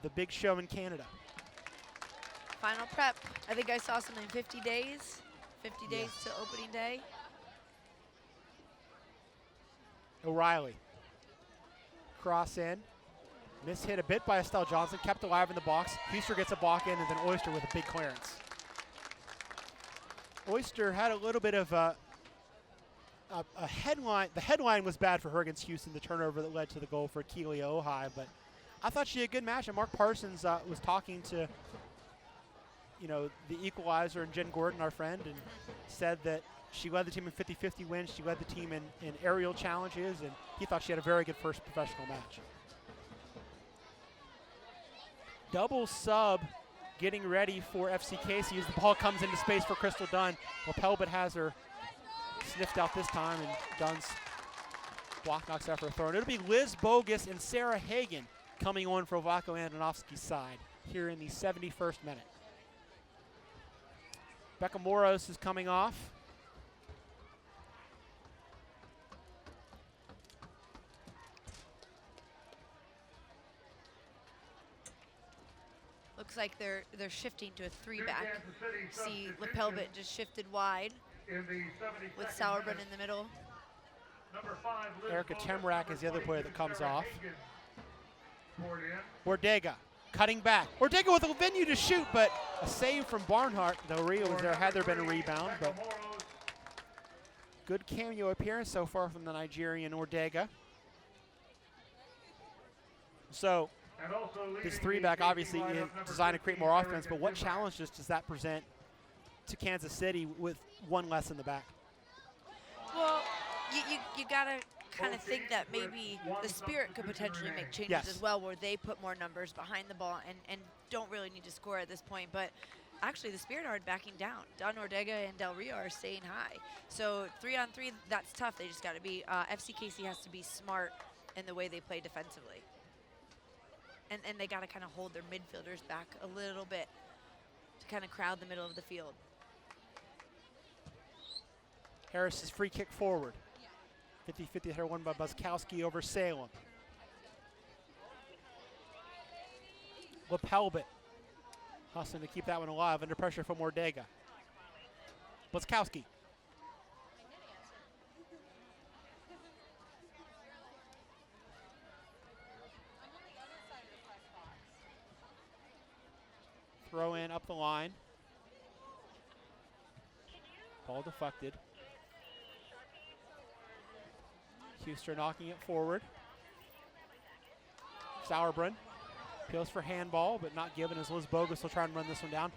the big show in Canada. Final prep. I think I saw something 50 days. 50 days to opening day. O'Reilly. Cross in. Miss hit a bit by Estelle Johnson, kept alive in the box. Huster gets a block in, and then Oyster with a big clearance. Oyster had a little bit of a headline. The headline was bad for her against Houston, the turnover that led to the goal for Keely Ojai, but I thought she had a good match, and Mark Parsons was talking to, you know, the equalizer and Jen Gordon, our friend, and said that she led the team in 50-50 wins. She led the team in aerial challenges, and he thought she had a very good first professional match. Double sub getting ready for FC Casey as the ball comes into space for Crystal Dunn. Well, Pelbert has her sniffed out this time, and Dunn's block knocks out for a throw. And it'll be Liz Bogus and Sarah Hagan coming on for Vlatko Andonovski's side here in the 71st minute. Becca Moros is coming off. Looks like they're shifting to a 3-back. See Lepelbit just shifted wide with Sauerbrunn in the middle. Erica Temrak is the other player that comes off. Ortega cutting back. Ortega with a venue to shoot, but a save from Barnhart. Del Rio was there had there been a rebound, but good cameo appearance so far from the Nigerian Ortega. So this 3-back obviously is designed to create more offense, but what challenges does that present to Kansas City with one less in the back? Well, you gotta kind of think that maybe the Spirit could potentially make changes as well, where they put more numbers behind the ball and don't really need to score at this point. But actually, the Spirit aren't backing down. Don Ortega and Del Rio are staying high. So 3-on-3, that's tough. They just got to be. FC Casey has to be smart in the way they play defensively. And they got to kind of hold their midfielders back a little bit to kind of crowd the middle of the field. Harris's free kick forward. 50-50 header won by Buskowski over Salem. Lapelbit hustling to keep that one alive under pressure from Ordega. Bliskowski. Throw in up the line. Ball deflected. Huster knocking it forward. Sauerbrunn appeals for handball, but not given as Liz Bogus will try and run this one down.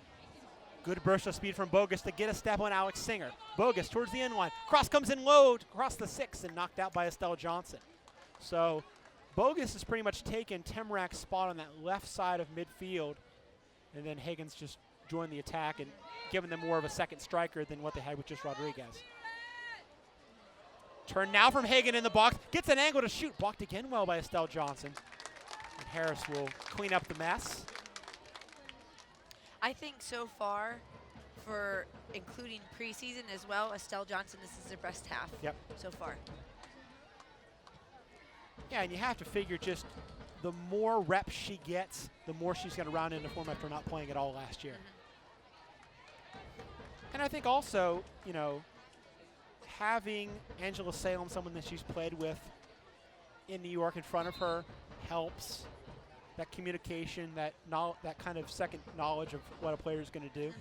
Good burst of speed from Bogus to get a step on Alex Singer. Bogus towards the end line. Cross comes in low across the 6 and knocked out by Estelle Johnson. So Bogus has pretty much taken Temrak's spot on that left side of midfield, and then Higgins just joined the attack and given them more of a second striker than what they had with just Rodriguez. Turn now from Hagan in the box. Gets an angle to shoot. Blocked again well by Estelle Johnson. And Harris will clean up the mess. I think so far, for including preseason as well, Estelle Johnson, this is their best half so far. Yeah, and you have to figure just the more reps she gets, the more she's going to round into form after not playing at all last year. And I think also, you know, having Angela Salem, someone that she's played with in New York, in front of her helps. That communication, that kind of second knowledge of what a player is going to do.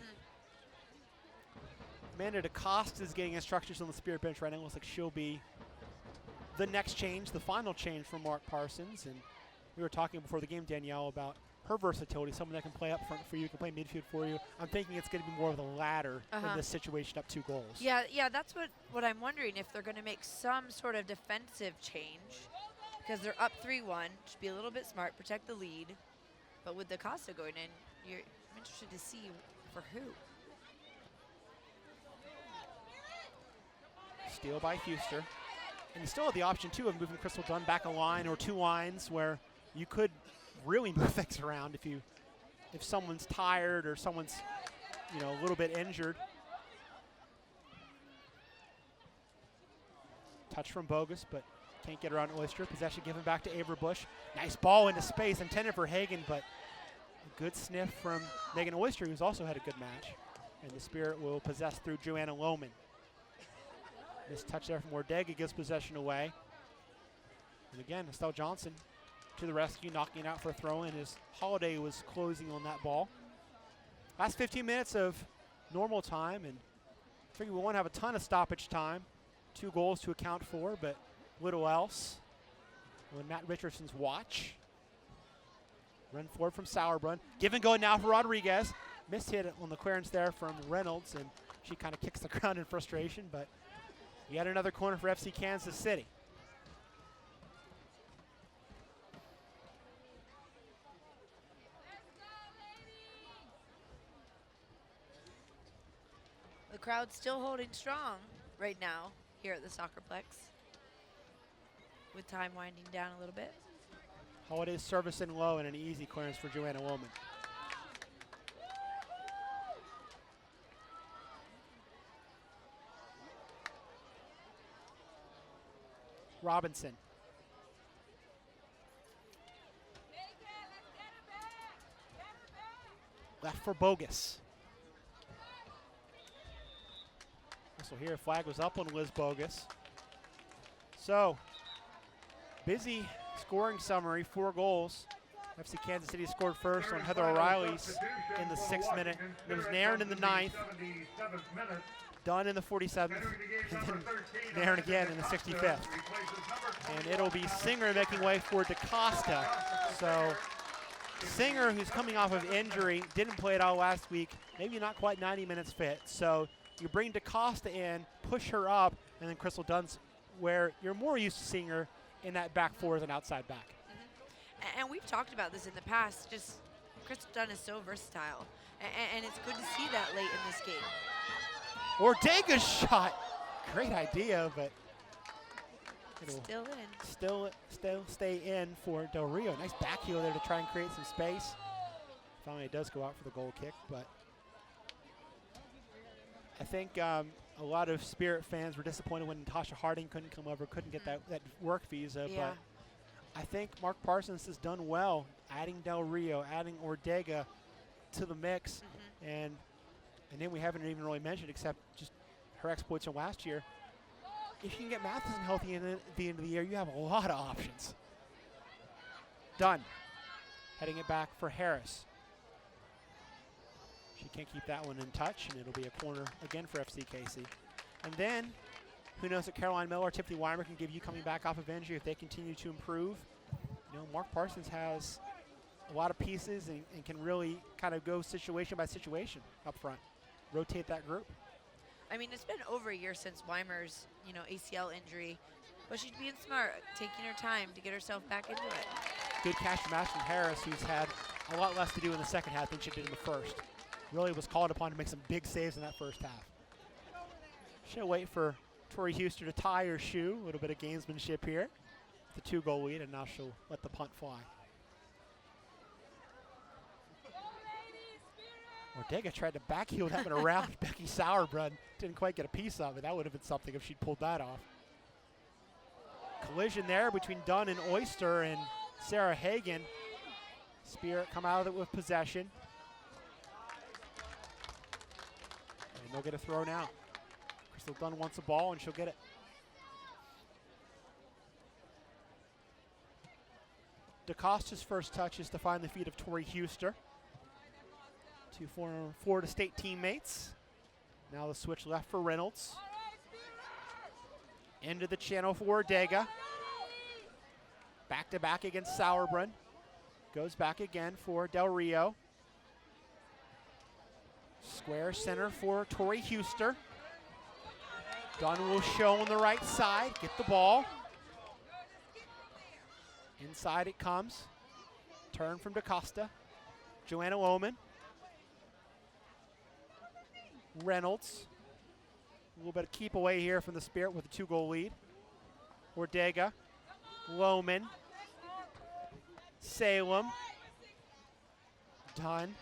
Amanda DeCosta is getting instructions on the Spirit bench right now. It looks like she'll be the next change, the final change for Mark Parsons. And we were talking before the game, Danielle, about her versatility, someone that can play up front for you, can play midfield for you. I'm thinking it's going to be more of the latter in this situation, up 2 goals. Yeah, that's what I'm wondering, if they're going to make some sort of defensive change, because they're up 3-1. Should be a little bit smart, protect the lead. But with DaCosta going in, I'm interested to see for who. Steal by Huster. And you still have the option, too, of moving Crystal Dunn back a line or 2 lines where you could really move things around if someone's tired or someone's, you know, a little bit injured. Touch from Bogus, but can't get around Oyster. Possession given back to Averbush. Nice ball into space, intended for Hagan, but a good sniff from Megan Oyster, who's also had a good match. And the Spirit will possess through Joanna Lohman. This touch there from Ordega gives possession away. And again, Estelle Johnson to the rescue, knocking it out for a throw-in as Holiday was closing on that ball. Last 15 minutes of normal time, and I figure we won't have a ton of stoppage time. 2 goals to account for, but little else. On Matt Richardson's watch. Run forward from Sauerbrunn. Give and go now for Rodriguez. Missed hit on the clearance there from Reynolds, and she kind of kicks the ground in frustration, but yet another corner for FC Kansas City. The crowd's still holding strong right now here at the SoccerPlex, with time winding down a little bit. Holiday's service in low and an easy clearance for Joanna Lohman. Robinson. Left for Bogus. So here, flag was up on Liz Bogus. So, busy scoring summary, 4 goals. FC Kansas City scored first on Heather O'Reilly's in the 6th minute. It was Nairn in the 9th, Dunn in the 47th, and then Nairn again in the 65th. And it'll be Singer making way for DaCosta. So Singer, who's coming off of injury, didn't play at all last week, maybe not quite 90 minutes fit. So you bring DaCosta in, push her up, and then Crystal Dunn's where you're more used to seeing her in that back 4 as an outside back. And we've talked about this in the past, just Crystal Dunn is so versatile. And it's good to see that late in this game. Ortega's shot, great idea, but it'll still stay in for Del Rio. Nice back heel there to try and create some space. Finally, it does go out for the goal kick, but I think a lot of Spirit fans were disappointed when Natasha Harding couldn't come over, couldn't get that work visa. Yeah. But I think Mark Parsons has done well adding Del Rio, adding Ortega to the mix, and then we haven't even really mentioned, except just her exploits from last year. If you can get Matheson healthy at the end of the year, you have a lot of options. Dunn, heading it back for Harris. She can't keep that one in touch, and it'll be a corner again for FCKC. And then, who knows what Caroline Miller or Tiffany Weimer can give you coming back off of injury if they continue to improve. You know, Mark Parsons has a lot of pieces and can really kind of go situation by situation up front. Rotate that group. I mean, it's been over a year since Weimer's, ACL injury, but she's being smart, taking her time to get herself back into it. Good catch and match from Harris, who's had a lot less to do in the second half than she did in the first. Really was called upon to make some big saves in that first half. She'll wait for Tori Huster to tie her shoe. A little bit of gamesmanship here. The 2-goal lead, and now she'll let the punt fly. Ortega tried to backheel that one around Becky Sauerbrunn. Didn't quite get a piece of it. That would have been something if she'd pulled that off. Collision there between Dunn and Oyster and Sarah Hagan. Spirit come out of it with possession. And they'll get a throw now. Crystal Dunn wants the ball, and she'll get it. DaCosta's first touch is to find the feet of Tori Huster. Two former Florida State teammates. Now the switch left for Reynolds. Into the channel for Ortega. Back to back against Sauerbrunn. Goes back again for Del Rio. Square center for Tori Huster. Dunn will show on the right side. Get the ball. Inside it comes. Turn from DaCosta. Joanna Lohman. Reynolds. A little bit of keep away here from the Spirit with a 2-goal lead. Ortega. Lohman. Salem. Dunn.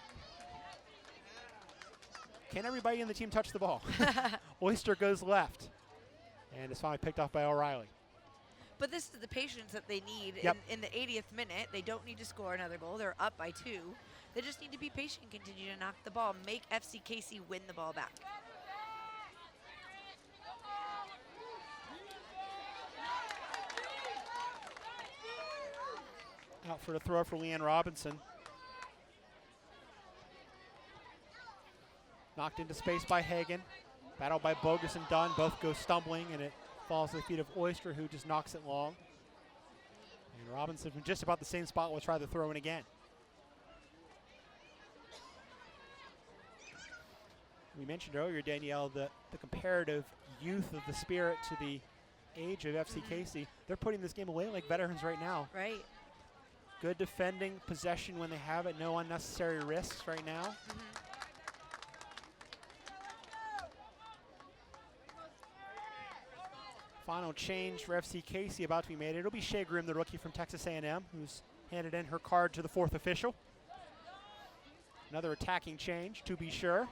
Can everybody in the team touch the ball? Oyster goes left. And it's finally picked off by O'Reilly. But this is the patience that they need in the 80th minute. They don't need to score another goal. They're up by 2. They just need to be patient, continue to knock the ball, make FCKC win the ball back. Out for the throw for Leanne Robinson. Knocked into space by Hagan. Battled by Bogus and Dunn. Both go stumbling, and it falls to the feet of Oyster, who just knocks it long. And Robinson from just about the same spot will try the throw in again. We mentioned earlier, Danielle, the comparative youth of the Spirit to the age of FCKC. They're putting this game away like veterans right now. Right. Good defending, possession when they have it, no unnecessary risks right now. Final change for FCKC about to be made. It'll be Shea Groom, the rookie from Texas A&M, who's handed in her card to the 4th official. Another attacking change, to be sure.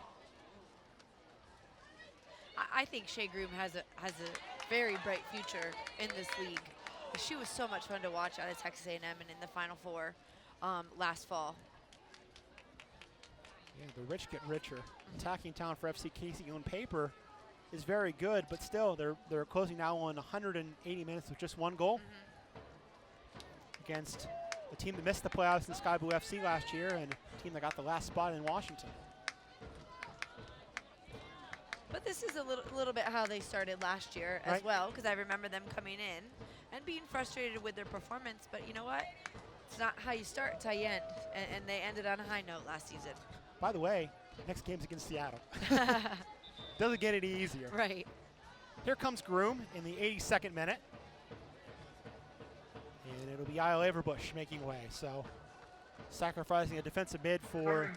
I think Shea Groom has a very bright future in this league. She was so much fun to watch out of Texas A&M and in the Final Four last fall. Yeah, the rich get richer. Attacking talent for FCKC on paper is very good, but still they're closing now on 180 minutes with just 1 goal against a team that missed the playoffs in Sky Blue FC last year and a team that got the last spot in Washington. But this is a little bit how they started last year as well, because I remember them coming in and being frustrated with their performance. But you know what? It's not how you start, it's how you end. And they ended on a high note last season. By the way, next game's against Seattle. Doesn't get any easier. Right. Here comes Groom in the 82nd minute. And it'll be Isle Averbush making way. So sacrificing a defensive mid for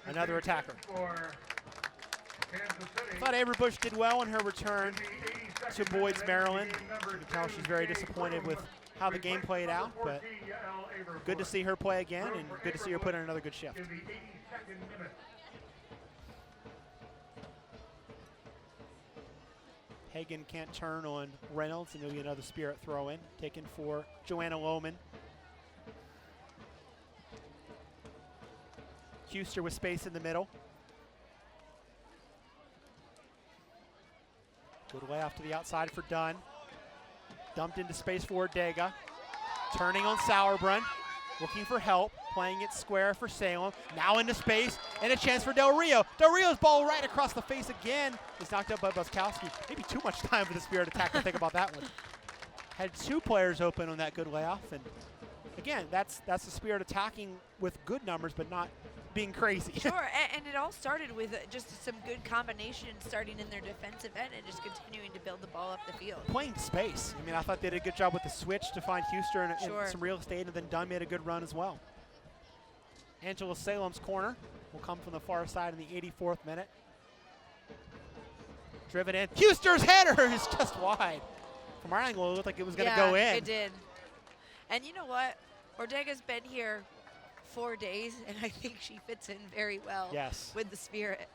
another attacker. I thought Averbush did well in her return to Boyd's, Maryland. You can tell she's very disappointed with how the game played out, but good to see her play again and good to see her put in another good shift. Hagan can't turn on Reynolds, and there'll be another Spirit throw in taken for Joanna Lohman. Huster with space in the middle. Good layoff to the outside for Dunn. Dumped into space for Ortega. Turning on Sauerbrunn. Looking for help. Playing it square for Salem. Now into space. And a chance for Del Rio. Del Rio's ball right across the face again. Is knocked up by Buskowski. Maybe too much time for the Spirit attack to think about that one. Had 2 players open on that good layoff. And again, that's the Spirit attacking with good numbers, but not being crazy. Sure, and it all started with just some good combinations starting in their defensive end and just continuing to build the ball up the field. Playing space. I mean, I thought they did a good job with the switch to find Huster in Sure. some real estate, and then Dunn made a good run as well. Angela Salem's corner will come from the far side in the 84th minute. Driven in. Huster's header is just wide. From our angle, it looked like it was going to go in. It did. And you know what? Ortega's been here 4 days, and I think she fits in very well with the Spirit.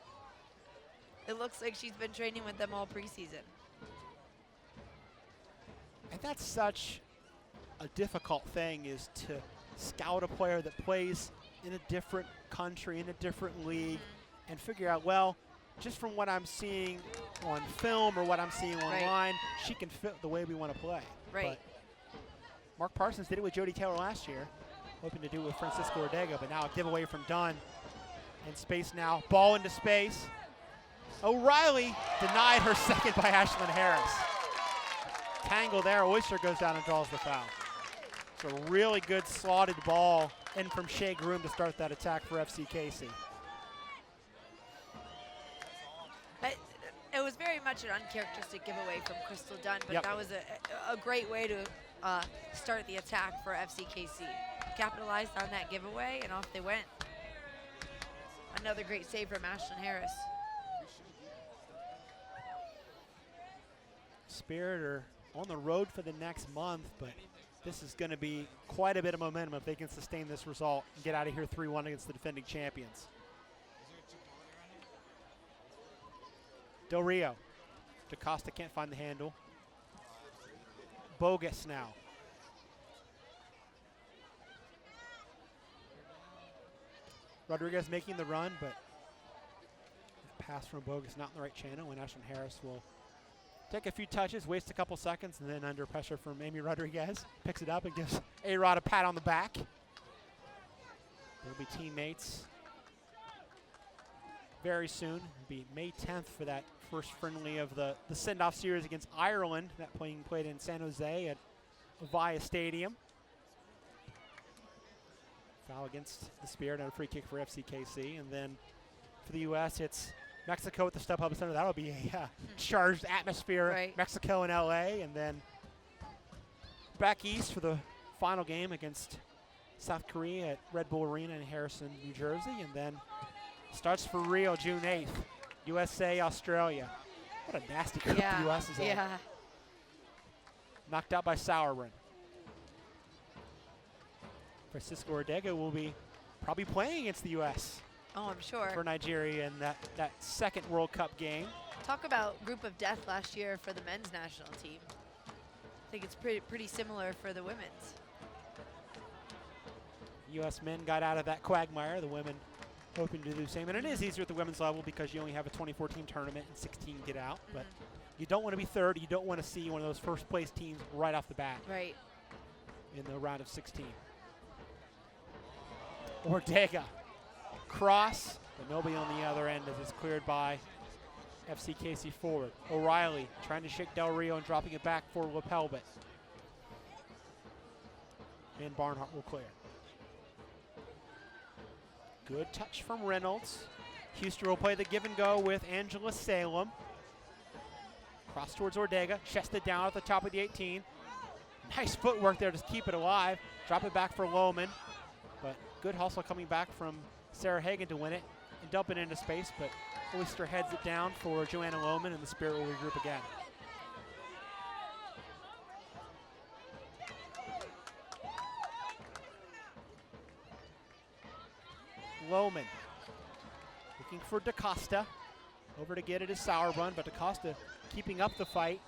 It looks like she's been training with them all preseason. And that's such a difficult thing, is to scout a player that plays in a different country, in a different league, and figure out, well, just from what I'm seeing on film or what I'm seeing online, she can fit the way we want to play. Right. But Mark Parsons did it with Jody Taylor last year. Hoping to do it with Francisco Ortega, but now a giveaway from Dunn. In space now, ball into space. O'Reilly denied her second by Ashlyn Harris. Tangle there, Oyster goes down and draws the foul. So a really good slotted ball in from Shea Groom to start that attack for FC Casey. It was very much an uncharacteristic giveaway from Crystal Dunn, but that was a great way to start the attack for FCKC. Capitalized on that giveaway, and off they went. Another great save from Ashlyn Harris. Spirit are on the road for the next month, but this is going to be quite a bit of momentum if they can sustain this result and get out of here 3-1 against the defending champions. Del Rio. DaCosta can't find the handle. Bogus now. Rodriguez making the run, but pass from Bogus not in the right channel, and Ashlyn Harris will take a few touches, waste a couple seconds, and then under pressure from Amy Rodriguez, picks it up and gives A-Rod a pat on the back. They'll be teammates very soon. It'll be May 10th for that first friendly of the send-off series against Ireland, that played in San Jose at Avaya Stadium. Foul against the Spirit and a free kick for FCKC. And then for the U.S., it's Mexico at the StubHub Center. That'll be a charged atmosphere. Mexico and L.A. And then back east for the final game against South Korea at Red Bull Arena in Harrison, New Jersey. And then starts for Rio June 8th. USA, Australia. What a nasty group the U.S. is in. Knocked out by Sauerbrunn. Francisco Ortega will be probably playing against the U.S. Oh, I'm sure. For Nigeria in that second World Cup game. Talk about group of death last year for the men's national team. I think it's pretty similar for the women's. U.S. men got out of that quagmire. The women hoping to do the same. And it is easier at the women's level because you only have a 2014 tournament and 16 get out. But you don't want to be third. You don't want to see one of those first place teams right off the bat. Right. In the round of 16. Ortega. Cross, but nobody on the other end as it's cleared by FC Casey forward. O'Reilly trying to shake Del Rio and dropping it back for Lapelbit. And Barnhart will clear. Good touch from Reynolds. Huster will play the give and go with Angela Salem. Cross towards Ortega, chested down at the top of the 18. Nice footwork there to keep it alive. Drop it back for Lohman. But good hustle coming back from Sarah Hagan to win it and dump it into space, but Oyster heads it down for Joanna Lohman, and the Spirit will regroup again. Lohman looking for DaCosta. Over to get it is Sauerbrunn, but DaCosta keeping up the fight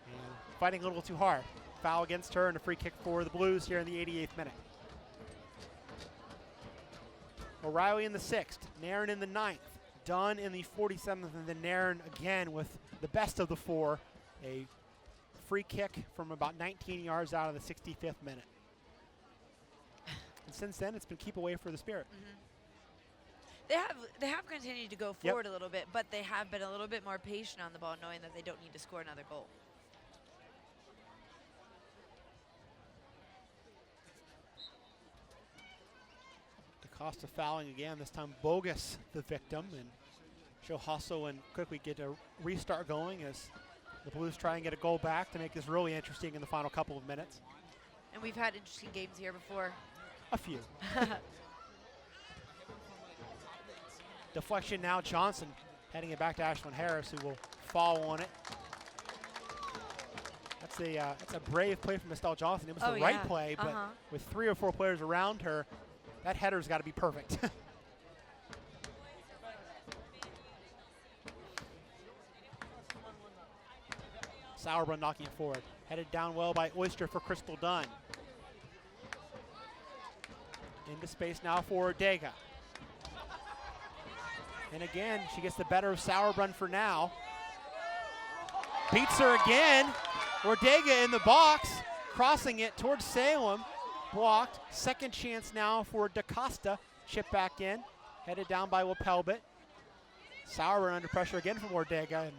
and fighting a little too hard. Foul against her and a free kick for the Blues here in the 88th minute. O'Reilly in the 6th, Nairn in the 9th, Dunn in the 47th, and then Nairn again with the best of the 4, a free kick from about 19 yards out of the 65th minute. And since then, it's been keep away for the Spirit. They have continued to go forward a little bit, but they have been a little bit more patient on the ball, knowing that they don't need to score another goal. DaCosta fouling again, this time Bogus the victim, and she'll hustle and quickly get a restart going as the Blues try and get a goal back to make this really interesting in the final couple of minutes. And we've had interesting games here before. A few. Deflection now, Johnson heading it back to Ashlyn Harris, who will fall on it. That's a brave play from Estelle Johnson. It was the right play, but with 3 or 4 players around her, that header's got to be perfect. Sauerbrunn knocking it forward. Headed down well by Oyster for Crystal Dunn. Into space now for Ortega. And again, she gets the better of Sauerbrunn for now. Beats her again. Ortega in the box, crossing it towards Salem. Blocked. Second chance now for DaCosta. Chip back in. Headed down by Lapelbit. Sauerbrunn under pressure again from Ortega and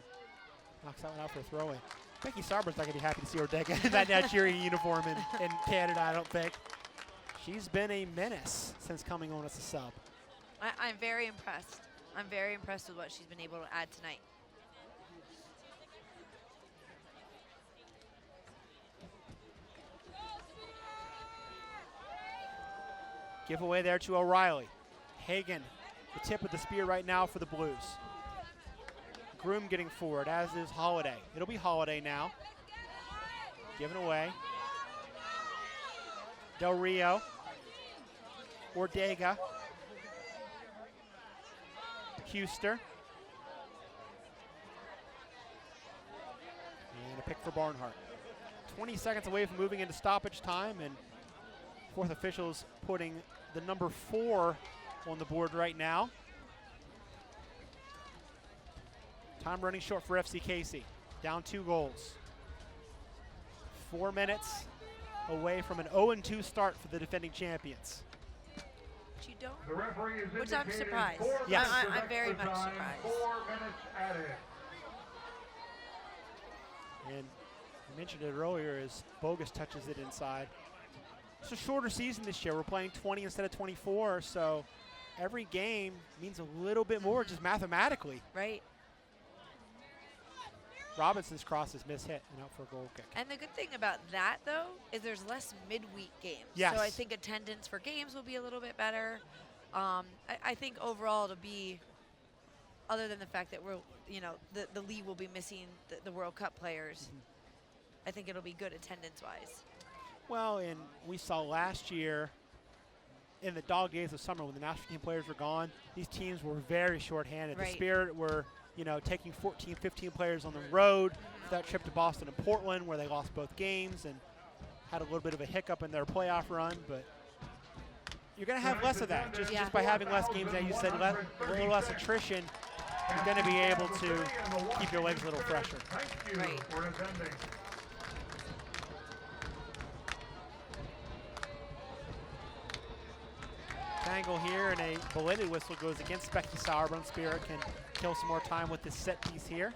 knocks that one out for a throw-in. Becky Sauerbrun's not going to be happy to see Ortega in that Nigerian uniform in Canada, I don't think. She's been a menace since coming on as a sub. I'm very impressed. I'm very impressed with what she's been able to add tonight. Giveaway there to O'Reilly. Hagan, the tip of the spear right now for the Blues. Groom getting forward, as is Holiday. It'll be Holiday now. Given away. Del Rio. Ortega. Huster. And a pick for Barnhart. 20 seconds away from moving into stoppage time, and fourth officials putting the number 4 on the board right now. Time running short for FC Casey. Down 2 goals. 4 minutes away from an 0-2 start for the defending champions. But you don't. The referee is Which I'm indicating surprised. 4 Yes. minutes of I'm very extra much time, surprised. 4 minutes added. And I mentioned it earlier as Bogus touches it inside. It's a shorter season this year. We're playing 20 instead of 24, so every game means a little bit more just mathematically. Right. Robinson's cross is mishit and out for a goal kick. And the good thing about that, though, is there's less midweek games. Yes. So I think attendance for games will be a little bit better. I think overall it'll be, other than the fact that we're, the league will be missing the World Cup players. I think it'll be good attendance-wise. Well, and we saw last year in the dog days of summer when the national team players were gone, these teams were very shorthanded. Right. The Spirit were, taking 14, 15 players on the road for that trip to Boston and Portland where they lost both games and had a little bit of a hiccup in their playoff run, but you're going to have less of that. Just by having less games, as you said, a little less attrition, you're going to be able to keep your legs a little fresher. Thank you Right. for attending. Tangle here, and a belated whistle goes against Becky Sauerbrunn. Spirit can kill some more time with this set piece here.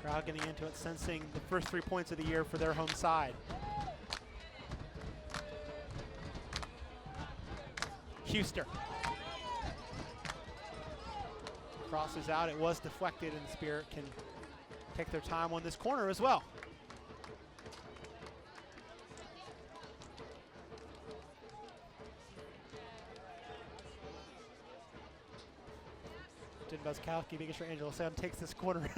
Crowd getting into it, sensing the first 3 points of the year for their home side. Huster. Crosses out, it was deflected, and Spirit can take their time on this corner as well. Buskowski, making sure Angela Sam takes this corner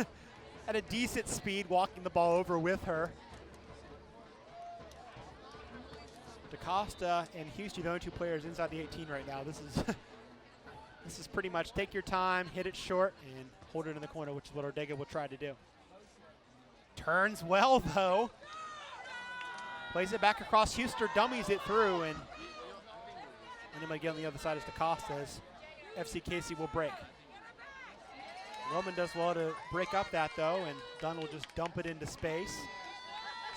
at a decent speed, walking the ball over with her. DaCosta and Houston, the only 2 players inside the 18 right now. This is This is pretty much take your time, hit it short, and hold it in the corner, which is what Ortega will try to do. Turns well, though. Plays it back across Huster, dummies it through, and then again on the other side is DaCosta as FC Casey will break. Roman does well to break up that, though, and Dunn will just dump it into space.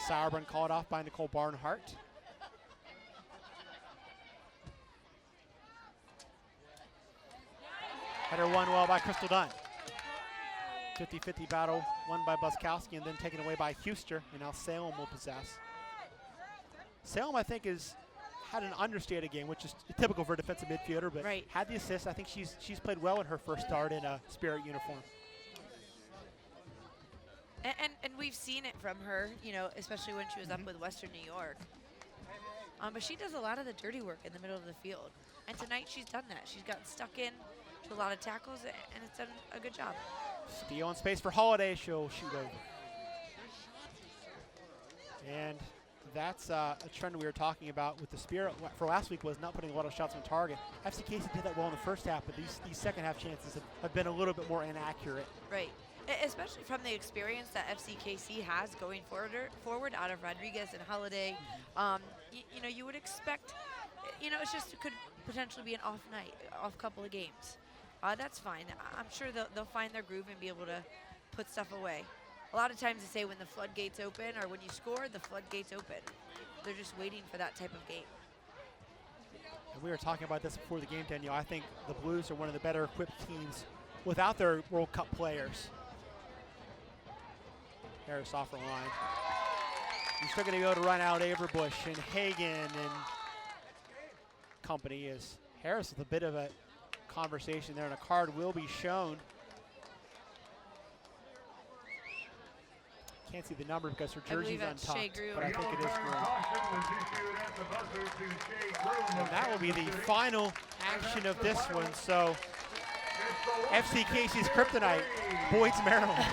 Sauerbrunn called off by Nicole Barnhart. Header won well by Crystal Dunn. 50-50 battle won by Buskowski and then taken away by Huster, and now Salem will possess. Salem, I think, had an understated game, which is typical for a defensive midfielder, but had the assist. I think she's played well in her first start in a Spirit uniform. And we've seen it from her, you know, especially when she was up with Western New York. But she does a lot of the dirty work in the middle of the field. And tonight she's done that. She's gotten stuck in to a lot of tackles, and it's done a good job. Steal in space for Holiday. She'll shoot over. And that's a trend we were talking about with the Spirit for last week, was not putting a lot of shots on target. FC Casey did that well in the first half, but these second half chances have been a little bit more inaccurate. Right. Especially from the experience that FCKC has going forward out of Rodriguez and Holiday. You know, you would expect, you know, it could potentially be an off night, off couple of games. That's fine. I'm sure they'll find their groove and be able to put stuff away. A lot of times they say when the floodgates open, or when you score, the floodgates open. They're just waiting for that type of game. And we were talking about this before the game, Danielle. I think the Blues are one of the better equipped teams without their World Cup players. Harris off the line. You're still going to go to run out Averbush and Hagen and company, as Harris with a bit of a conversation there, and a card will be shown. Can't see the number because her jersey's untucked, but I think it is Groom. And that will be the final action of this one. So FC Casey's kryptonite, Boyd's Maryland,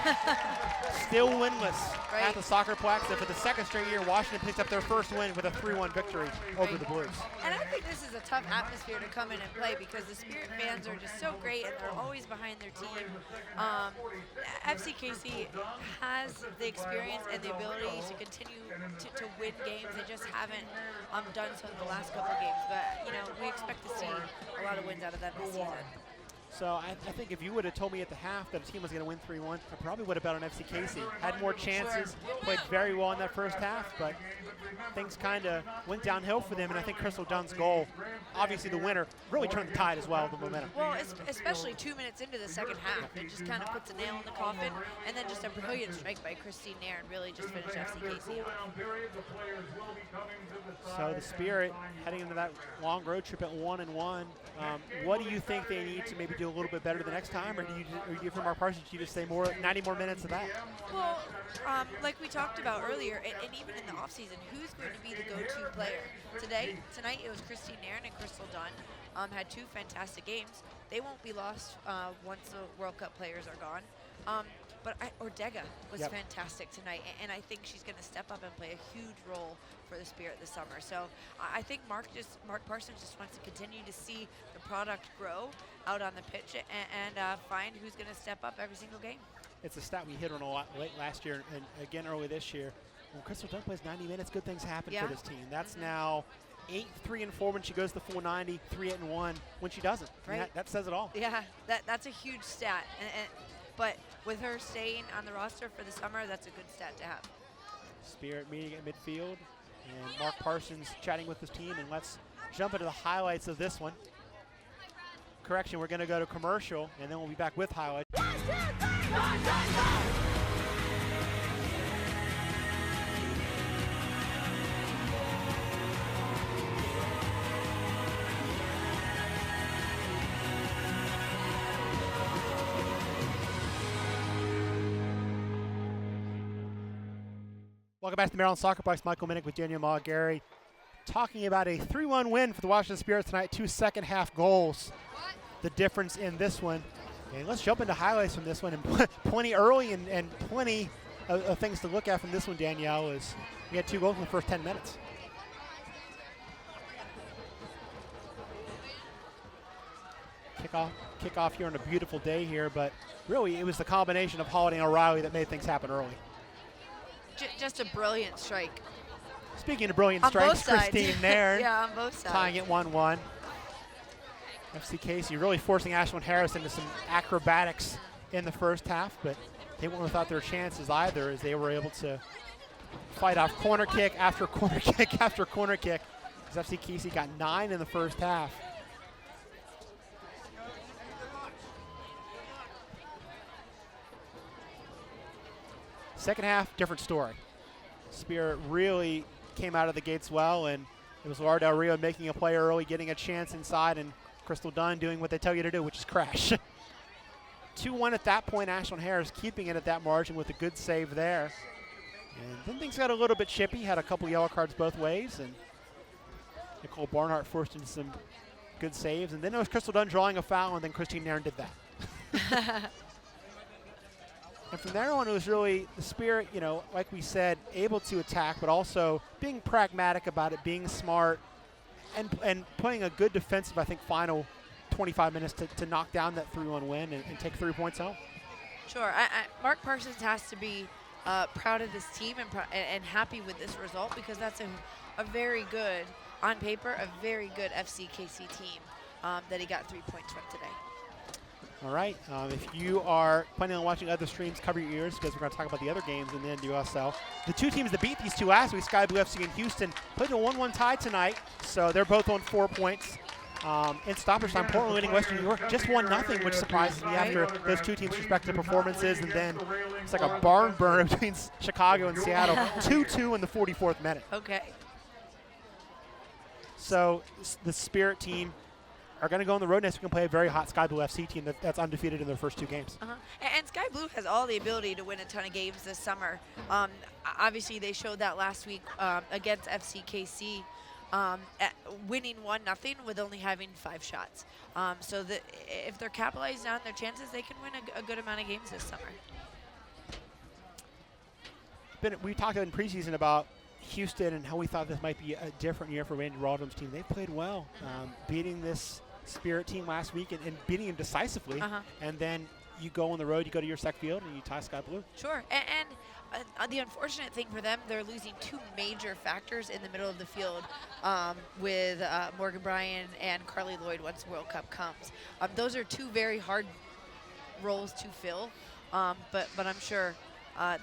still winless at the SoccerPlex. And for the second straight year, Washington picks up their first win with a 3-1 victory over the Blues. And I think this is a tough atmosphere to come in and play, because the Spirit fans are just so great and they're always behind their team. FC Casey has the experience and the ability to continue to win games. They just haven't done so in the last couple of games. But, you know, we expect to see a lot of wins out of them this season. So I think if you would have told me at the half that a team was going to win 3-1, I probably would have bet on FC Casey. Had more chances, played very well in that first half, but things kind of went downhill for them. And I think Crystal Dunn's goal, obviously the winner, really turned the tide as well, the momentum. Well, especially 2 minutes into the second half, it just kind of puts a nail in the coffin, and then just a brilliant strike by Christine Nairn really just finished FC Casey off. So the Spirit heading into that long road trip at 1-1. What do you think they need to maybe do a little bit better the next time, or do you from Mark Parsons, you just say 90 more minutes of that? Well, like we talked about earlier, and even in the offseason, who's going to be the go-to player? Tonight it was Christine Nairn and Crystal Dunn. Had two fantastic games. They won't be lost once the World Cup players are gone. But Ortega was fantastic tonight, and I think she's going to step up and play a huge role for the Spirit this summer. So I think Mark Parsons just wants to continue to see the product grow out on the pitch and find who's going to step up every single game. It's a stat we hit on a lot late last year and again early this year. When Crystal Dunn plays 90 minutes, good things happen for this team. That's now 8-3-4 when she goes to full 90, 3-1 when she doesn't. Right. That says it all. Yeah, that's a huge stat. But with her staying on the roster for the summer, that's a good stat to have. Spirit meeting at midfield, and Mark Parsons chatting with his team. And let's jump into the highlights of this one. Correction, we're going to go to commercial, and then we'll be back with highlights. 1, 2, 3, go! Welcome back to the Maryland SoccerPlex. Michael Minnick with Daniel Malgary, talking about a 3-1 win for the Washington Spirit tonight. 2 second-half goals, the difference in this one. And let's jump into highlights from this one. And plenty early and plenty of things to look at from this one, Danielle, is we had 2 goals in the first 10 minutes. kickoff here on a beautiful day here, but really it was the combination of Holiday and O'Reilly that made things happen early. Just a brilliant strike. Speaking of brilliant On strikes, both sides. Christine Nairn Yeah, on both sides. tying it 1-1. FC Casey really forcing Ashlyn Harris into some acrobatics in the first half, but they wouldn't have thought their chances either, as they were able to fight off corner kick after corner kick after corner kick, as FC Casey got 9 in the first half. Second half, different story. Spirit really came out of the gates well, and it was Laura Del Rio making a play early, getting a chance inside, and Crystal Dunn doing what they tell you to do, which is crash. 2-1 at that point. Ashlyn Harris keeping it at that margin with a good save there. And then things got a little bit chippy, had a couple yellow cards both ways, and Nicole Barnhart forced into some good saves. And then it was Crystal Dunn drawing a foul, and then Christine Nairn did that. And from there on, it was really the Spirit, you know, like we said, able to attack, but also being pragmatic about it, being smart, and playing a good defensive, I think, final 25 minutes to knock down that 3-1 win and take 3 points home. Sure. Mark Parsons has to be proud of this team and happy with this result, because that's a very good, on paper, a very good FCKC team that he got 3 points from today. All right. If you are planning on watching other streams, cover your ears, because we're going to talk about the other games in the NWSL. The two teams that beat these two last week, Sky Blue FC and Houston, played a 1-1 tie tonight, so they're both on 4 points. In stoppage time, Portland leading Western New York just 1-0, which surprises me after those two teams' respective performances. And then it's like a barn burner between Chicago and Seattle, 2-2 in the 44th minute. Okay. So the Spirit team are going to go on the road next week and play a very hot Sky Blue FC team that's undefeated in their first 2 games. And Sky Blue has all the ability to win a ton of games this summer. Obviously, they showed that last week against FCKC, winning 1-0 with only having 5 shots. So that if they're capitalizing on their chances, they can win a good amount of games this summer. We talked in preseason about Houston and how we thought this might be a different year for Randy Raldham's team. They played well, beating this Spirit team last week and beating them decisively. And then you go on the road, you go to your SEC field, and you tie Sky Blue. Sure. And the unfortunate thing for them, they're losing 2 major factors in the middle of the field with Morgan Bryan and Carly Lloyd once the World Cup comes. Those are 2 very hard roles to fill, but I'm sure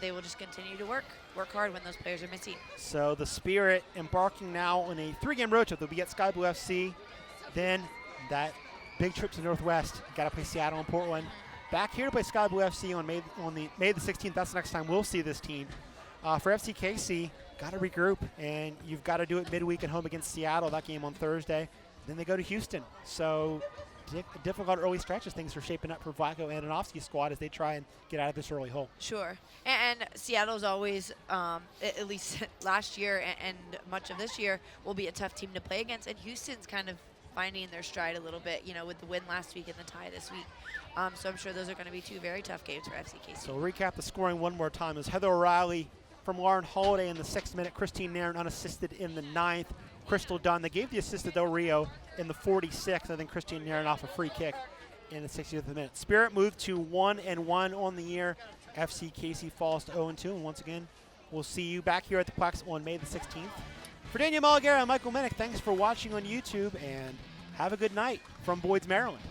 they will just continue to work hard when those players are missing. So the Spirit embarking now on a 3-game road trip. They'll be at Sky Blue FC, then that big trip to Northwest. Got to play Seattle and Portland. Back here to play Sky Blue FC on May the 16th. That's the next time we'll see this team. For FCKC, got to regroup, and you've got to do it midweek at home against Seattle. That game on Thursday. Then they go to Houston. So difficult early stretch as things are shaping up for Vlaco and Anofsky's squad as they try and get out of this early hole. Sure. And Seattle's always, at least last year and much of this year, will be a tough team to play against. And Houston's kind of finding their stride a little bit, you know, with the win last week and the tie this week. So I'm sure those are going to be 2 very tough games for FCKC. So we'll recap the scoring one more time. It was Heather O'Reilly from Lauren Holiday in the 6th minute, Christine Nairn unassisted in the 9th, Crystal Dunn. They gave the assist to Del Rio in the 46th, and then Christine Nairn off a free kick in the 60th minute. Spirit moved to 1-1 on the year. FCKC falls to 0-2, and once again, we'll see you back here at the Plex on May the 16th. For Daniel Mulligara and Michael Minnick, thanks for watching on YouTube, and have a good night from Boyd's, Maryland.